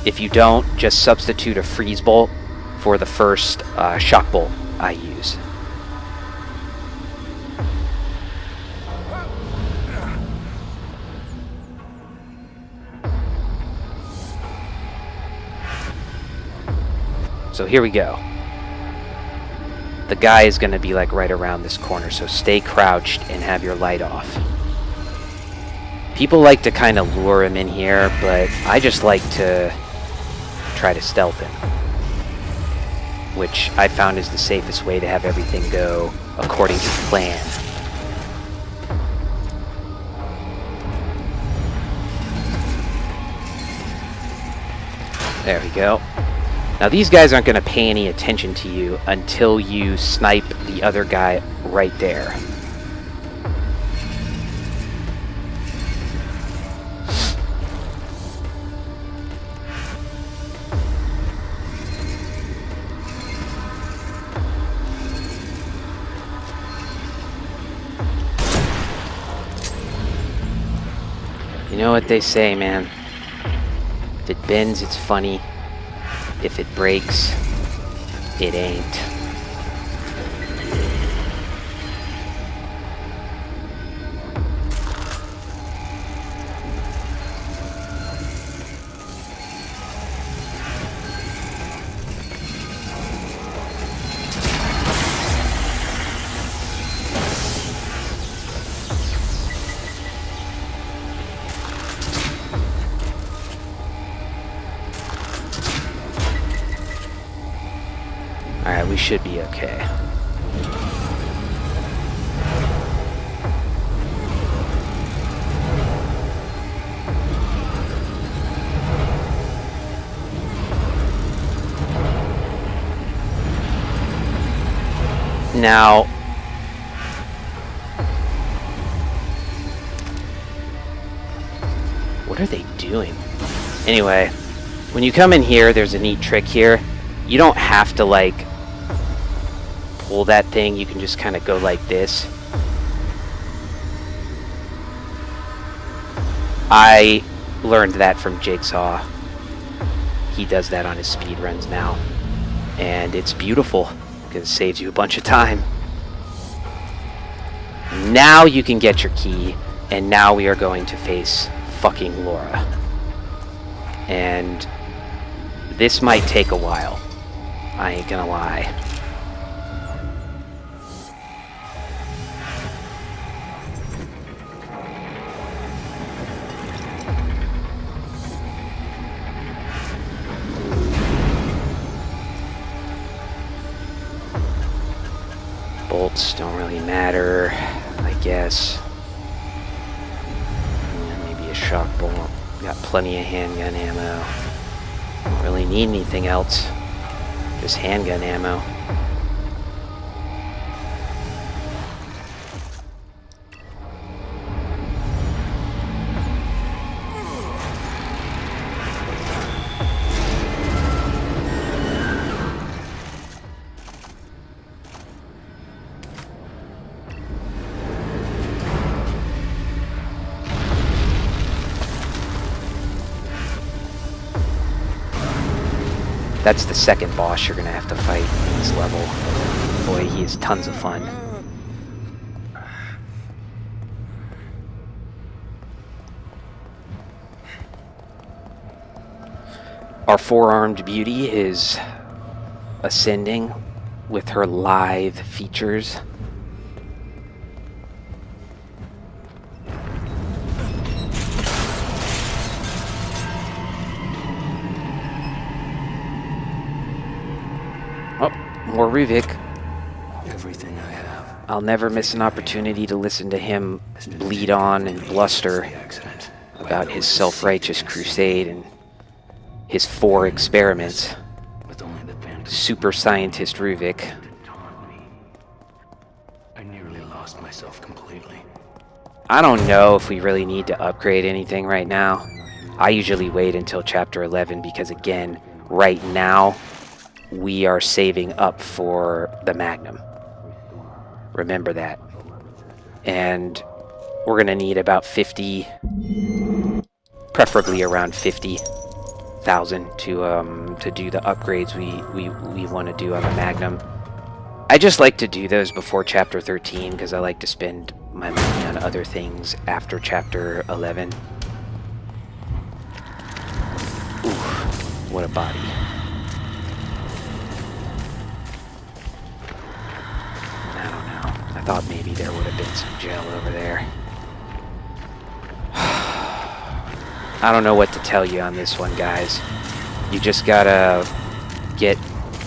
if you don't, just substitute a freeze bolt for the first shock bolt I use. So here we go. The guy is going to be like right around this corner, so stay crouched and have your light off. People like to kind of lure him in here, but I just like to try to stealth him, which I found is the safest way to have everything go according to plan. There we go. Now these guys aren't going to pay any attention to you until you snipe the other guy right there. You know what they say, man. If it bends, it's funny. If it breaks, it ain't. Alright, we should be okay. Now, what are they doing? Anyway, when you come in here, there's a neat trick here. You don't have to, like, pull that thing. You can just kind of go like this. I learned that from Jigsaw. He does that on his speedruns now. And it's beautiful, because it saves you a bunch of time. Now you can get your key, and now we are going to face fucking Laura. And this might take a while. I ain't gonna lie. Bolts don't really matter, I guess. Maybe a shock bolt. Got plenty of handgun ammo. Don't really need anything else. Just handgun ammo. That's the second boss you're gonna have to fight in this level. Boy, he is tons of fun. Our four-armed beauty is ascending with her live features. More Ruvik. Everything I have. I'll never miss an opportunity to listen to him bleed on and bluster about his self-righteous crusade and his 4 experiments. Super scientist Ruvik. I nearly lost myself completely. I don't know if we really need to upgrade anything right now. I usually wait until chapter 11 because, again, right now we are saving up for the Magnum. Remember that. And we're gonna need about 50, preferably around 50,000 to do the upgrades we want to do on the Magnum. I just like to do those before chapter 13 because I like to spend my money on other things after chapter 11. Ooh, what a body. I thought maybe there would have been some gel over there. I don't know what to tell you on this one, guys. You just gotta get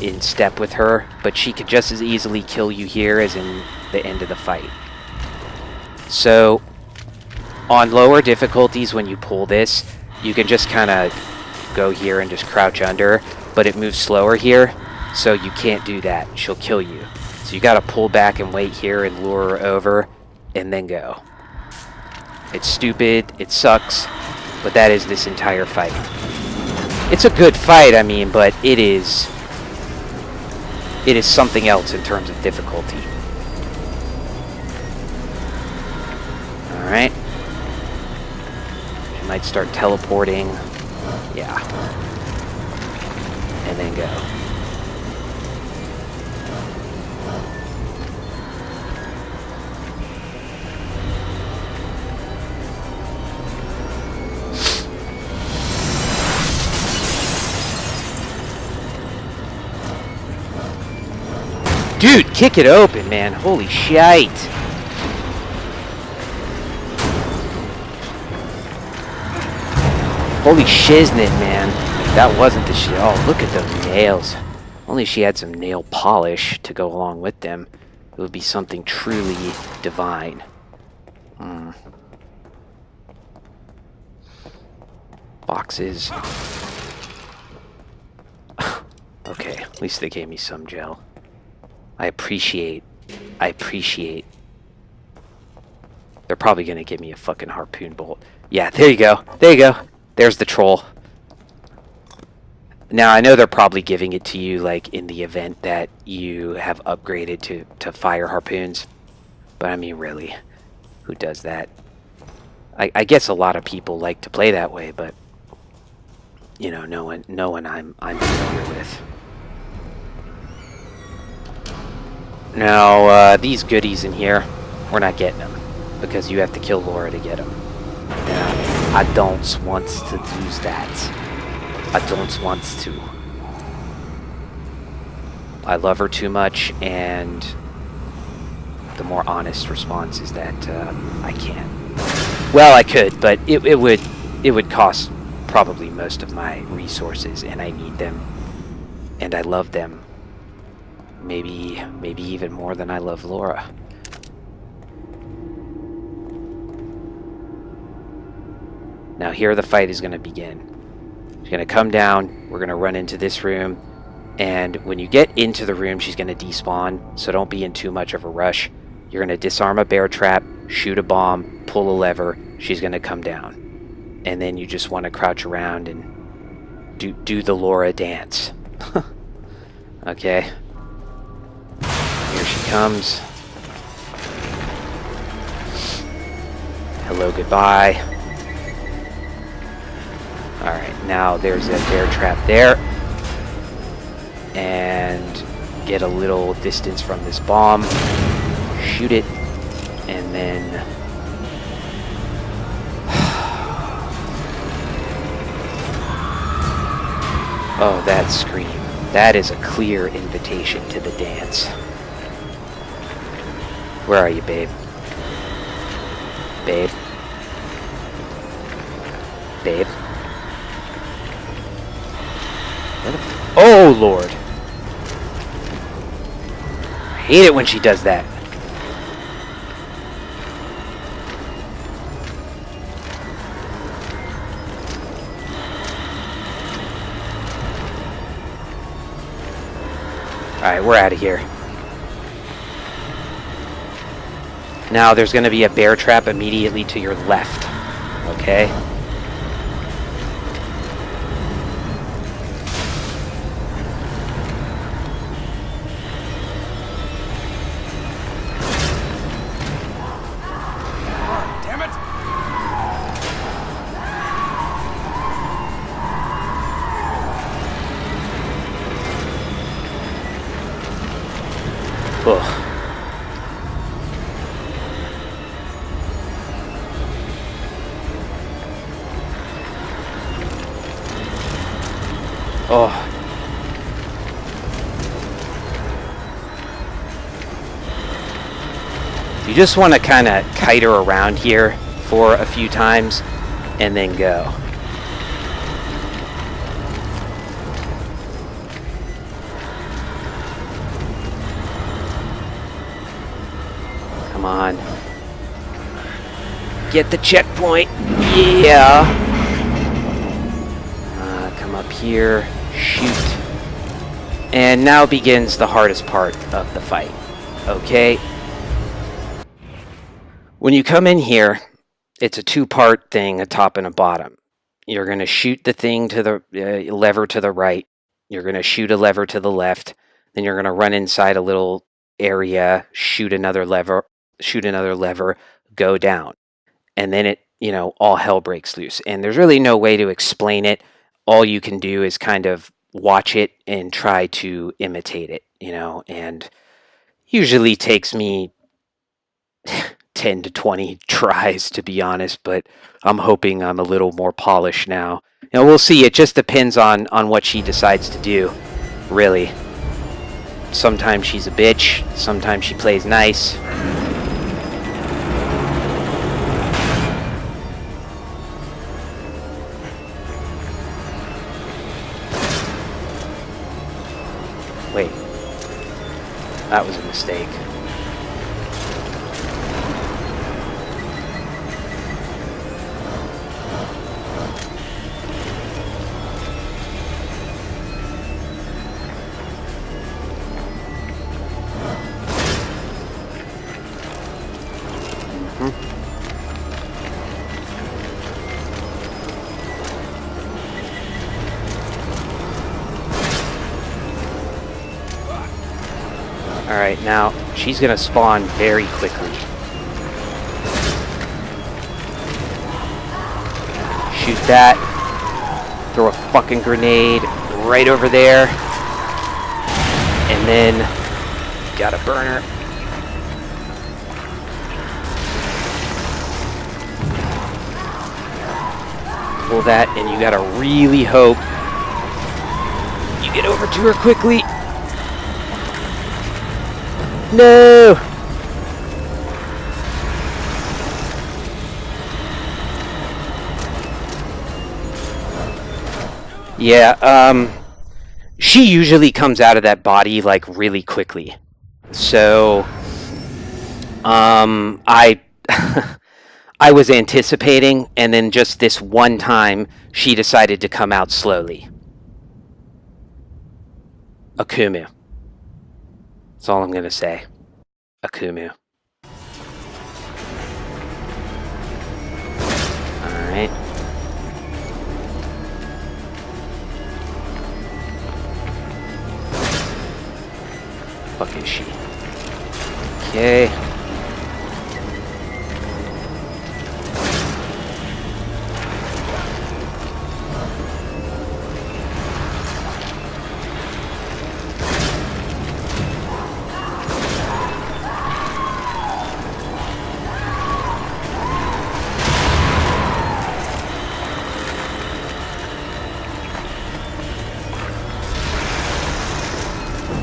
in step with her, but she could just as easily kill you here as in the end of the fight. So, on lower difficulties, when you pull this, you can just kind of go here and just crouch under, but it moves slower here, so you can't do that. She'll kill you. So you gotta pull back and wait here and lure her over, and then go. It's stupid, it sucks, but that is this entire fight. It's a good fight, I mean, but it is something else in terms of difficulty. Alright. She might start teleporting. Yeah. And then go. Dude, kick it open, man. Holy shite. Holy shiznit, man. That wasn't the shit. Oh, look at those nails. Only she had some nail polish to go along with them. It would be something truly divine. Boxes. Okay, at least they gave me some gel. I appreciate I appreciate. They're probably going to give me a fucking harpoon bolt. Yeah, there you go. There you go. There's the troll. Now, I know they're probably giving it to you, like, in the event that you have upgraded to fire harpoons. But, I mean, really, who does that? I guess a lot of people like to play that way, but, you know, no one I'm familiar with. Now, these goodies in here, we're not getting them, because you have to kill Laura to get them. Yeah, I don't want to do that. I don't want to. I love her too much, and the more honest response is that I can't. Well, I could, but it would cost probably most of my resources, and I need them, and I love them. Maybe even more than I love Laura. Now here the fight is going to begin. She's going to come down, we're going to run into this room, and when you get into the room, she's going to despawn, so don't be in too much of a rush. You're going to disarm a bear trap, shoot a bomb, pull a lever, she's going to come down. And then you just want to crouch around and do the Laura dance. Okay. Here she comes. Hello, goodbye. Alright, now there's a bear trap there. And get a little distance from this bomb. Shoot it. And then... oh, that scream. That is a clear invitation to the dance. Where are you, babe? Babe? Babe? Oh, Lord. I hate it when she does that. Alright, we're out of here. Now, there's going to be a bear trap immediately to your left. Okay? Ugh. Oh. You just want to kind of kite her around here for a few times and then go. Come on. Get the checkpoint. Yeah. Come up here. Shoot. And now begins the hardest part of the fight. Okay? When you come in here, it's a two-part thing, a top and a bottom. You're going to shoot the thing to the lever to the right. You're going to shoot a lever to the left. Then you're going to run inside a little area, shoot another lever, go down. And then it, all hell breaks loose. And there's really no way to explain it. All you can do is kind of watch it and try to imitate it, and usually takes me 10 to 20 tries, to be honest, but I'm hoping I'm a little more polished now. We'll see. It just depends on what she decides to do, really. Sometimes she's a bitch. Sometimes she plays nice. Wait. That was a mistake. Alright, now she's gonna spawn very quickly. Shoot that. Throw a fucking grenade right over there. And then gotta burn her. Pull that, and you gotta really hope you get over to her quickly. No! Yeah, she usually comes out of that body, like, really quickly. So, I was anticipating, and then just this one time, she decided to come out slowly. Akumu. That's all I'm gonna say. Akumu. Alright. Fuck is she? Okay.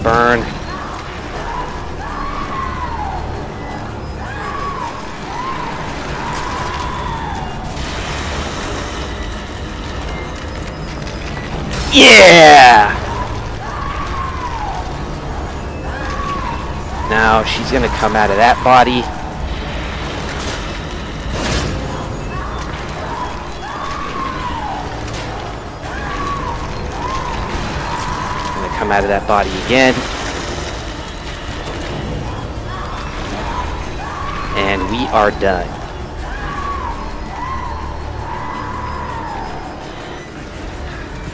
Burn. Yeah! Now she's gonna come out of that body. Gonna come out of that body again. And we are done.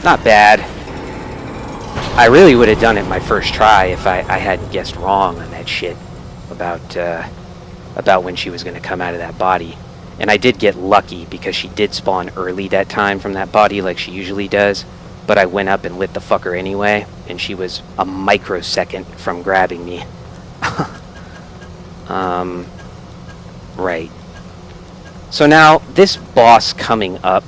Not bad. I really would have done it my first try if I hadn't guessed wrong on that shit about when she was going to come out of that body. And I did get lucky because she did spawn early that time from that body like she usually does. But I went up and lit the fucker anyway, and she was a microsecond from grabbing me. Right. So now, this boss coming up,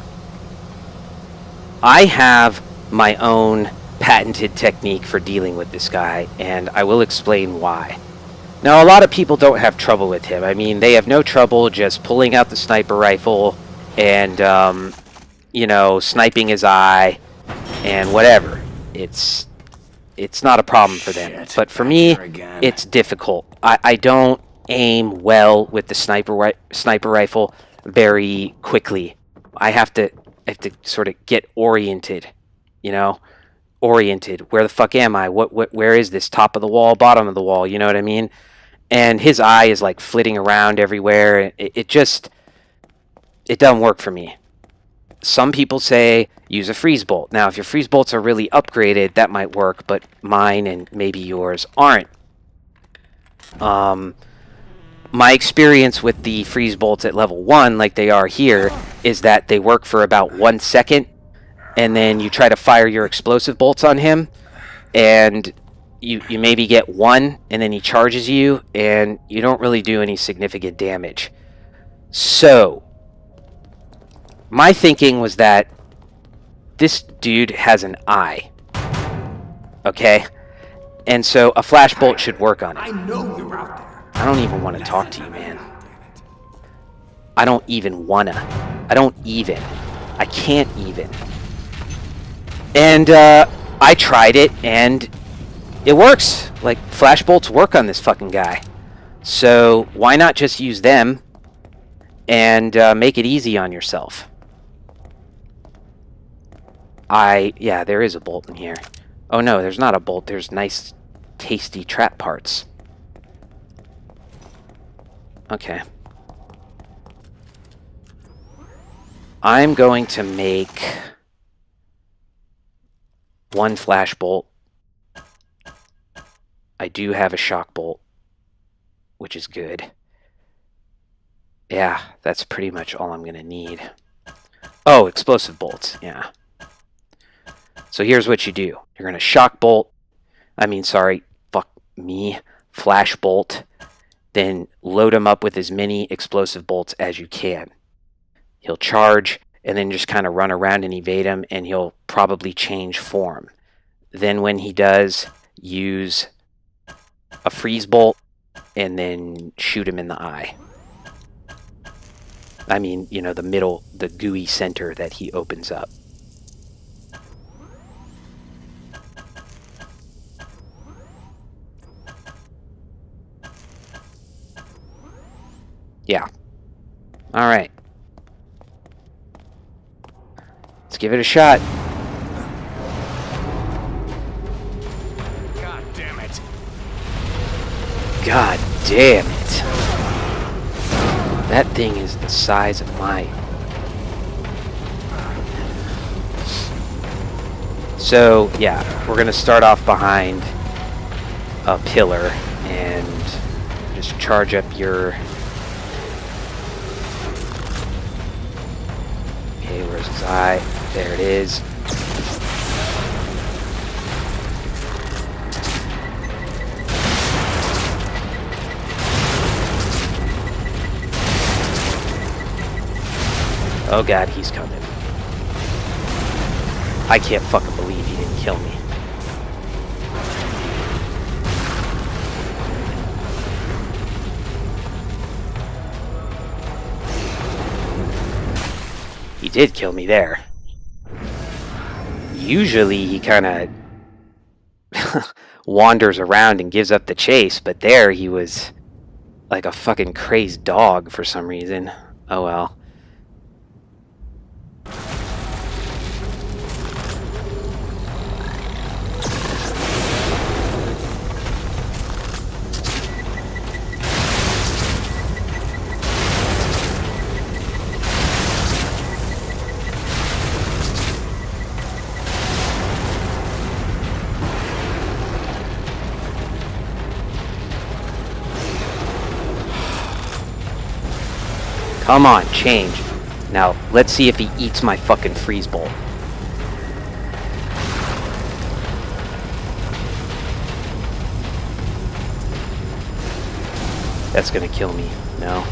I have my own patented technique for dealing with this guy, and I will explain why. Now, a lot of people don't have trouble with him. I mean, they have no trouble just pulling out the sniper rifle and, you know, sniping his eye and whatever. It's not a problem for them. Shit, But for me, here again. it's difficult. I don't aim well with the sniper rifle very quickly. I have to sort of get oriented, you know? Oriented. Where the fuck am I? Where is this? Top of the wall, bottom of the wall, you know what I mean? And his eye is like flitting around everywhere. It doesn't work for me. Some people say use a freeze bolt. Now, if your freeze bolts are really upgraded, that might work, but mine and maybe yours aren't. My experience with the freeze bolts at level 1, like they are here, is that they work for about 1 second, and then you try to fire your explosive bolts on him, and you maybe get 1, and then he charges you, and you don't really do any significant damage. So, my thinking was that this dude has an eye. Okay? And so a flash bolt should work on it. I know you're out there. I don't even want to talk to you, man. I don't even wanna. I don't even. I can't even. And I tried it, and it works. Like, flash bolts work on this fucking guy. So why not just use them and make it easy on yourself? Yeah, there is a bolt in here. Oh no, there's not a bolt. There's nice, tasty trap parts. Okay. I'm going to make 1 flash bolt. I do have a shock bolt, which is good. Yeah, that's pretty much all I'm going to need. Oh, explosive bolts, yeah. So here's what you do. You're going to shock bolt, flash bolt, then load him up with as many explosive bolts as you can. He'll charge, and then just kind of run around and evade him, and he'll probably change form. Then when he does, use a freeze bolt, and then shoot him in the eye. I mean, you know, the middle, the gooey center that he opens up. Yeah. All right. Let's give it a shot. God damn it. God damn it. That thing is the size of my... So, yeah, we're going to start off behind a pillar and just charge up your... Okay, where's his eye? There it is. Oh god, he's coming. I can't fucking believe he didn't kill me. He did kill me there. Usually he kind of wanders around and gives up the chase, but there he was like a fucking crazed dog for some reason. Oh well. Come on, change. Now, let's see if he eats my fucking freeze bolt. That's gonna kill me. No.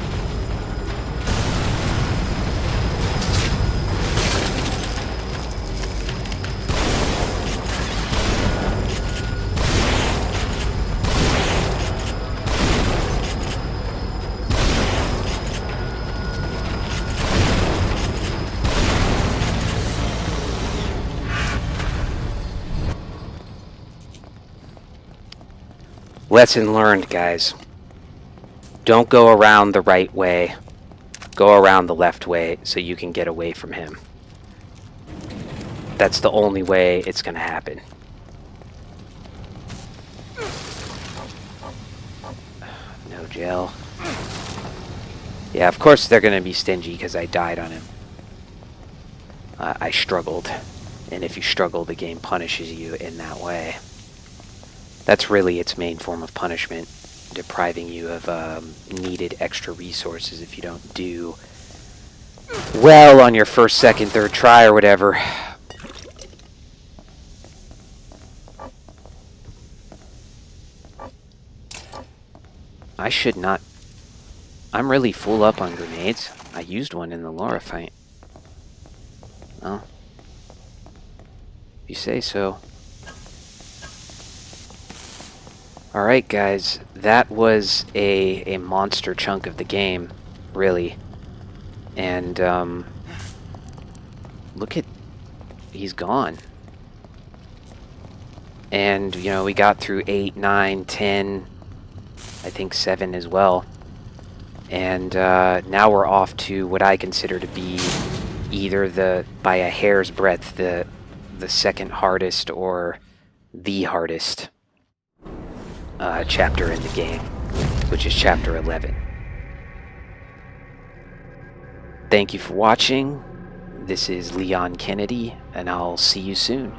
Lesson learned, guys. Don't go around the right way. Go around the left way so you can get away from him. That's the only way it's gonna happen. No gel. Yeah, of course they're gonna be stingy because I died on him. I struggled. And if you struggle, the game punishes you in that way. That's really its main form of punishment, depriving you of needed extra resources if you don't do well on your first, second, third try or whatever. I should not... I'm really full up on grenades. I used one in the Laura fight. Well, if you say so. Alright guys, that was a monster chunk of the game, really. And, look at... he's gone. And, you know, we got through 8, 9, 10, I think 7 as well. And, now we're off to what I consider to be either by a hair's breadth, the second hardest or the hardest chapter in the game, which is chapter 11. Thank you for watching. This is Leon Kennedy, and I'll see you soon.